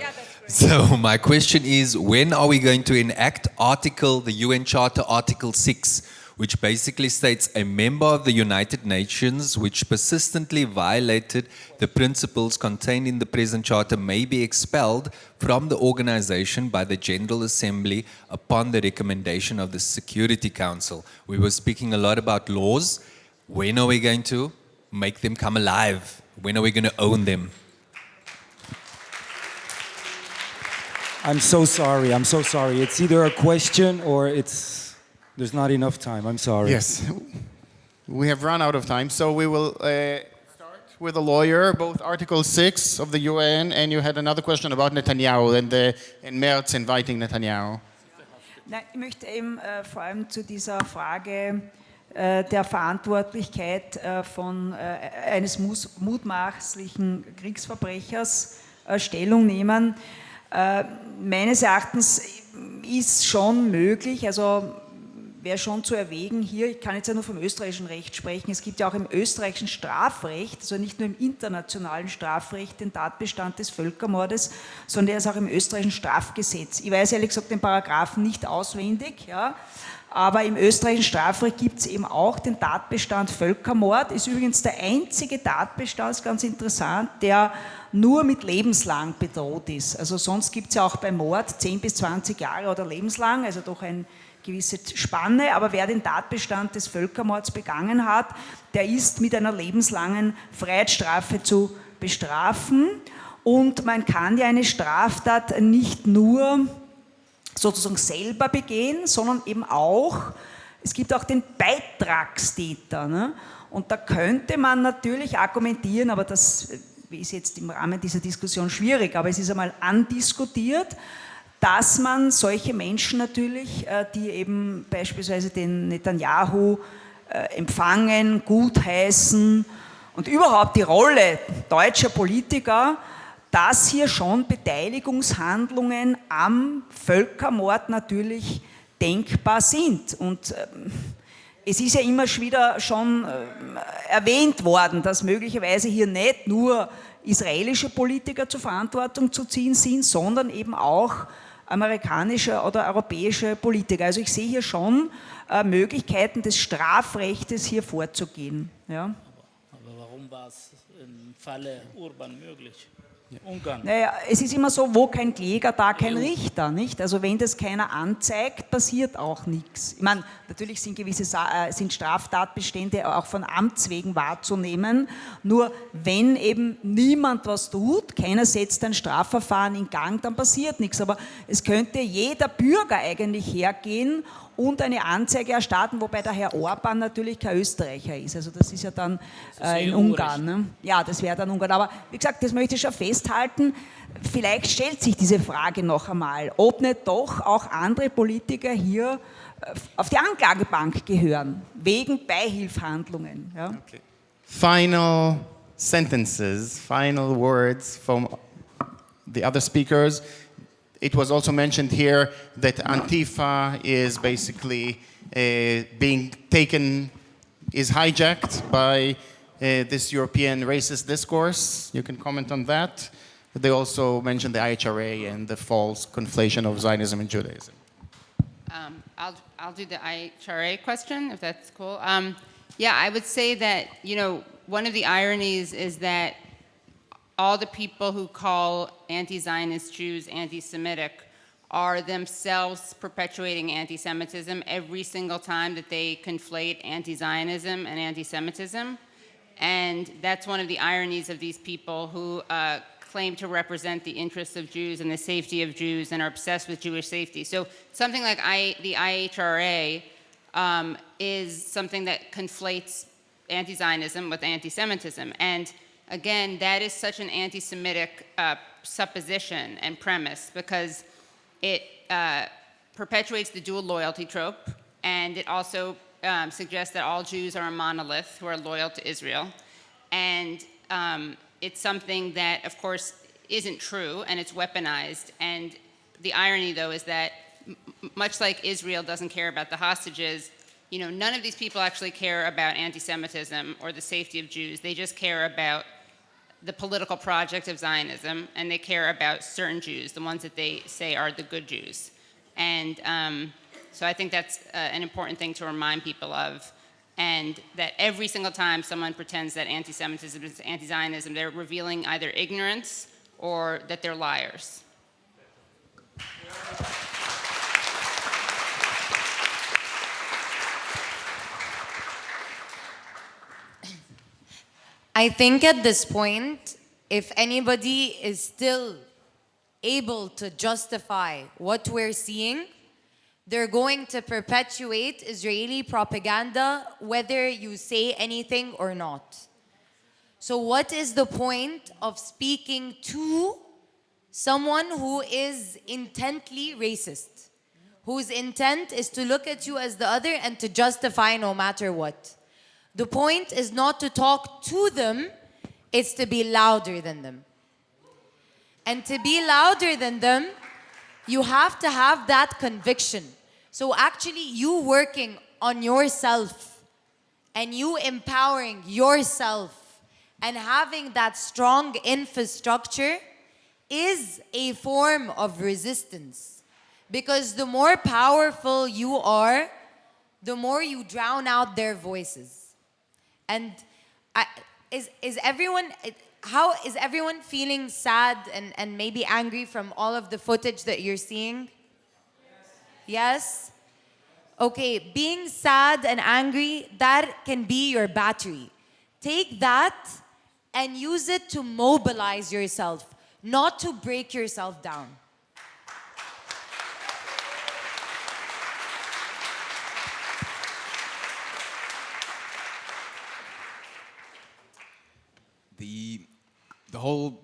Speaker 12: So my question is, when are we going to enact the UN Charter Article 6, which basically states a member of the United Nations which persistently violated the principles contained in the present charter may be expelled from the organization by the General Assembly upon the recommendation of the Security Council. We were speaking a lot about laws. When are we going to make them come alive? When are we going to own them?
Speaker 8: I'm so sorry. It's either a question or there's not enough time. I'm sorry.
Speaker 2: Yes, we have run out of time, so we will start with a lawyer, both Article 6 of the UN, and you had another question about Netanyahu and in März inviting Netanyahu.
Speaker 6: Nein, ich möchte eben vor allem zu dieser Frage der Verantwortlichkeit eines mutmaßlichen Kriegsverbrechers Stellung nehmen. Meines Erachtens ist schon möglich, also wäre schon zu erwägen hier, ich kann jetzt ja nur vom österreichischen Recht sprechen, es gibt ja auch im österreichischen Strafrecht, also nicht nur im internationalen Strafrecht, den Tatbestand des Völkermordes, sondern er ist auch im österreichischen Strafgesetz. Ich weiß ehrlich gesagt den Paragraphen nicht auswendig, ja, aber im österreichischen Strafrecht gibt es eben auch den Tatbestand Völkermord, ist übrigens der einzige Tatbestand, ist ganz interessant, der nur mit lebenslang bedroht ist. Also sonst gibt es ja auch bei Mord 10 bis 20 Jahre oder lebenslang, also doch eine gewisse Spanne, aber wer den Tatbestand des Völkermords begangen hat, der ist mit einer lebenslangen Freiheitsstrafe zu bestrafen und man kann ja eine Straftat nicht nur sozusagen selber begehen, sondern eben auch, es gibt auch den Beitragstäter. Ne? Und da könnte man natürlich argumentieren, aber das ist jetzt im Rahmen dieser Diskussion schwierig, aber es ist einmal andiskutiert, dass man solche Menschen natürlich, die eben beispielsweise den Netanyahu empfangen, gutheißen und überhaupt die Rolle deutscher Politiker, dass hier schon Beteiligungshandlungen am Völkermord natürlich denkbar sind. Und es ist ja immer wieder schon erwähnt worden, dass möglicherweise hier nicht nur israelische Politiker zur Verantwortung zu ziehen sind, sondern eben auch amerikanische oder europäische Politiker. Also ich sehe hier schon Möglichkeiten des Strafrechtes hier vorzugehen. Ja.
Speaker 1: Aber warum war es im Falle Urban möglich? Ungarn.
Speaker 6: Naja, es ist immer so, wo kein Kläger, da kein Richter, nicht? Also wenn das keiner anzeigt, passiert auch nichts. Ich meine, natürlich sind sind Straftatbestände auch von Amts wegen wahrzunehmen, nur wenn eben niemand was tut, keiner setzt ein Strafverfahren in Gang, dann passiert nichts. Aber es könnte jeder Bürger eigentlich hergehen und eine Anzeige erstatten, wobei der Herr Orban natürlich kein Österreicher ist. Also das ist ja dann in Ungarn. Ne? Ja, das wäre dann Ungarn. Aber wie gesagt, das möchte ich schon festhalten. Vielleicht stellt sich diese Frage noch einmal, ob nicht doch auch andere Politiker hier auf die Anklagebank gehören, wegen Beihilfhandlungen. Ja?
Speaker 2: Okay. Final sentences, final words from the other speakers. It was also mentioned here that Antifa is basically being taken, is hijacked by this European racist discourse. You can comment on that. They also mentioned the IHRA and the false conflation of Zionism and Judaism.
Speaker 3: I'll do the IHRA question, if that's cool. Yeah, I would say that, you know, one of the ironies is that all the people who call anti-Zionist Jews anti-Semitic are themselves perpetuating anti-Semitism every single time that they conflate anti-Zionism and anti-Semitism. And that's one of the ironies of these people who claim to represent the interests of Jews and the safety of Jews and are obsessed with Jewish safety. So something like the IHRA is something that conflates anti-Zionism with anti-Semitism. And again, that is such an anti-Semitic supposition and premise because it perpetuates the dual loyalty trope, and it also suggests that all Jews are a monolith who are loyal to Israel. And it's something that, of course, isn't true, and it's weaponized. And the irony, though, is that much like Israel doesn't care about the hostages, none of these people actually care about anti-Semitism or the safety of Jews. They just care about the political project of Zionism, and they care about certain Jews, the ones that they say are the good Jews. And so I think that's an important thing to remind people of, and that every single time someone pretends that anti-Semitism is anti-Zionism, they're revealing either ignorance or that they're liars.
Speaker 5: I think at this point, if anybody is still able to justify what we're seeing, they're going to perpetuate Israeli propaganda whether you say anything or not. So what is the point of speaking to someone who is intently racist, whose intent is to look at you as the other and to justify no matter what? The point is not to talk to them, it's to be louder than them. And to be louder than them, you have to have that conviction. So actually you working on yourself and you empowering yourself and having that strong infrastructure is a form of resistance. Because the more powerful you are, the more you drown out their voices. And how is everyone feeling sad and maybe angry from all of the footage that you're seeing? Yes? Okay, being sad and angry, that can be your battery. Take that and use it to mobilize yourself, not to break yourself down.
Speaker 7: The whole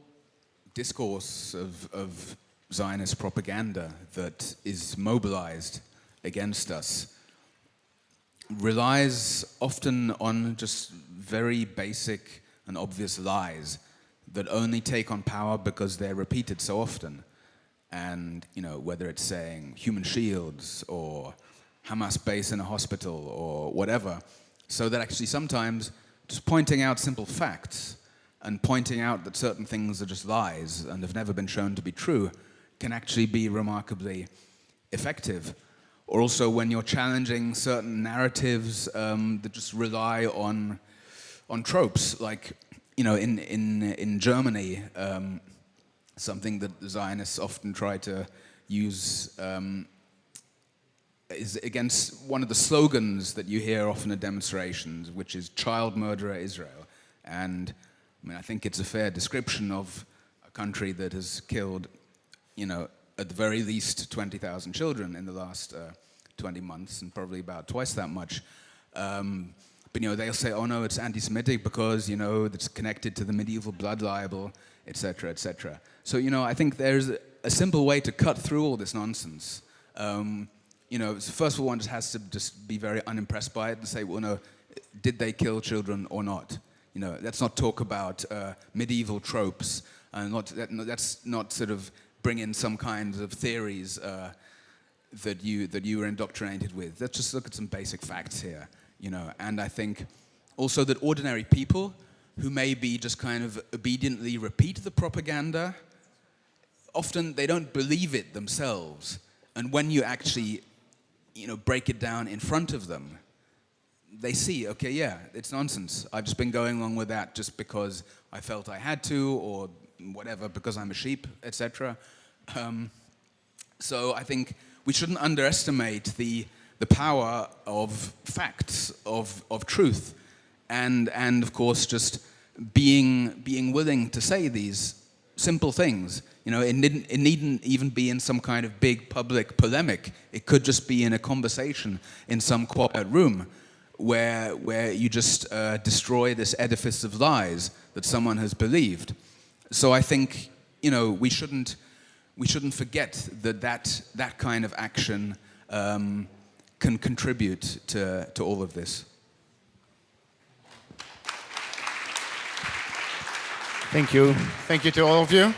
Speaker 7: discourse of Zionist propaganda that is mobilized against us relies often on just very basic and obvious lies that only take on power because they're repeated so often. And, whether it's saying human shields or Hamas base in a hospital or whatever, so that actually sometimes just pointing out simple facts and pointing out that certain things are just lies and have never been shown to be true can actually be remarkably effective. Or also when you're challenging certain narratives that just rely on tropes, like, in Germany, something that the Zionists often try to use is against one of the slogans that you hear often at demonstrations, which is child murderer Israel. And I think it's a fair description of a country that has killed, at the very least 20,000 children in the last 20 months, and probably about twice that much. But they'll say, oh no, it's anti-Semitic because, it's connected to the medieval blood libel, etc., etc. So, I think there's a simple way to cut through all this nonsense. First of all, one just has to just be very unimpressed by it and say, well, no, did they kill children or not? Let's not talk about medieval tropes, and let's not sort of bring in some kinds of theories that you were indoctrinated with. Let's just look at some basic facts here, And I think also that ordinary people who maybe just kind of obediently repeat the propaganda, often they don't believe it themselves. And when you actually, break it down in front of them, they see, okay, yeah, it's nonsense. I've just been going along with that just because I felt I had to, or whatever, because I'm a sheep, etc. So I think we shouldn't underestimate the power of facts, of truth, and of course just being willing to say these simple things. It needn't even be in some kind of big public polemic. It could just be in a conversation in some quiet room where you just destroy this edifice of lies that someone has believed. So I think, we shouldn't forget that kind of action can contribute to all of this?
Speaker 2: Thank you. Thank you to all of you.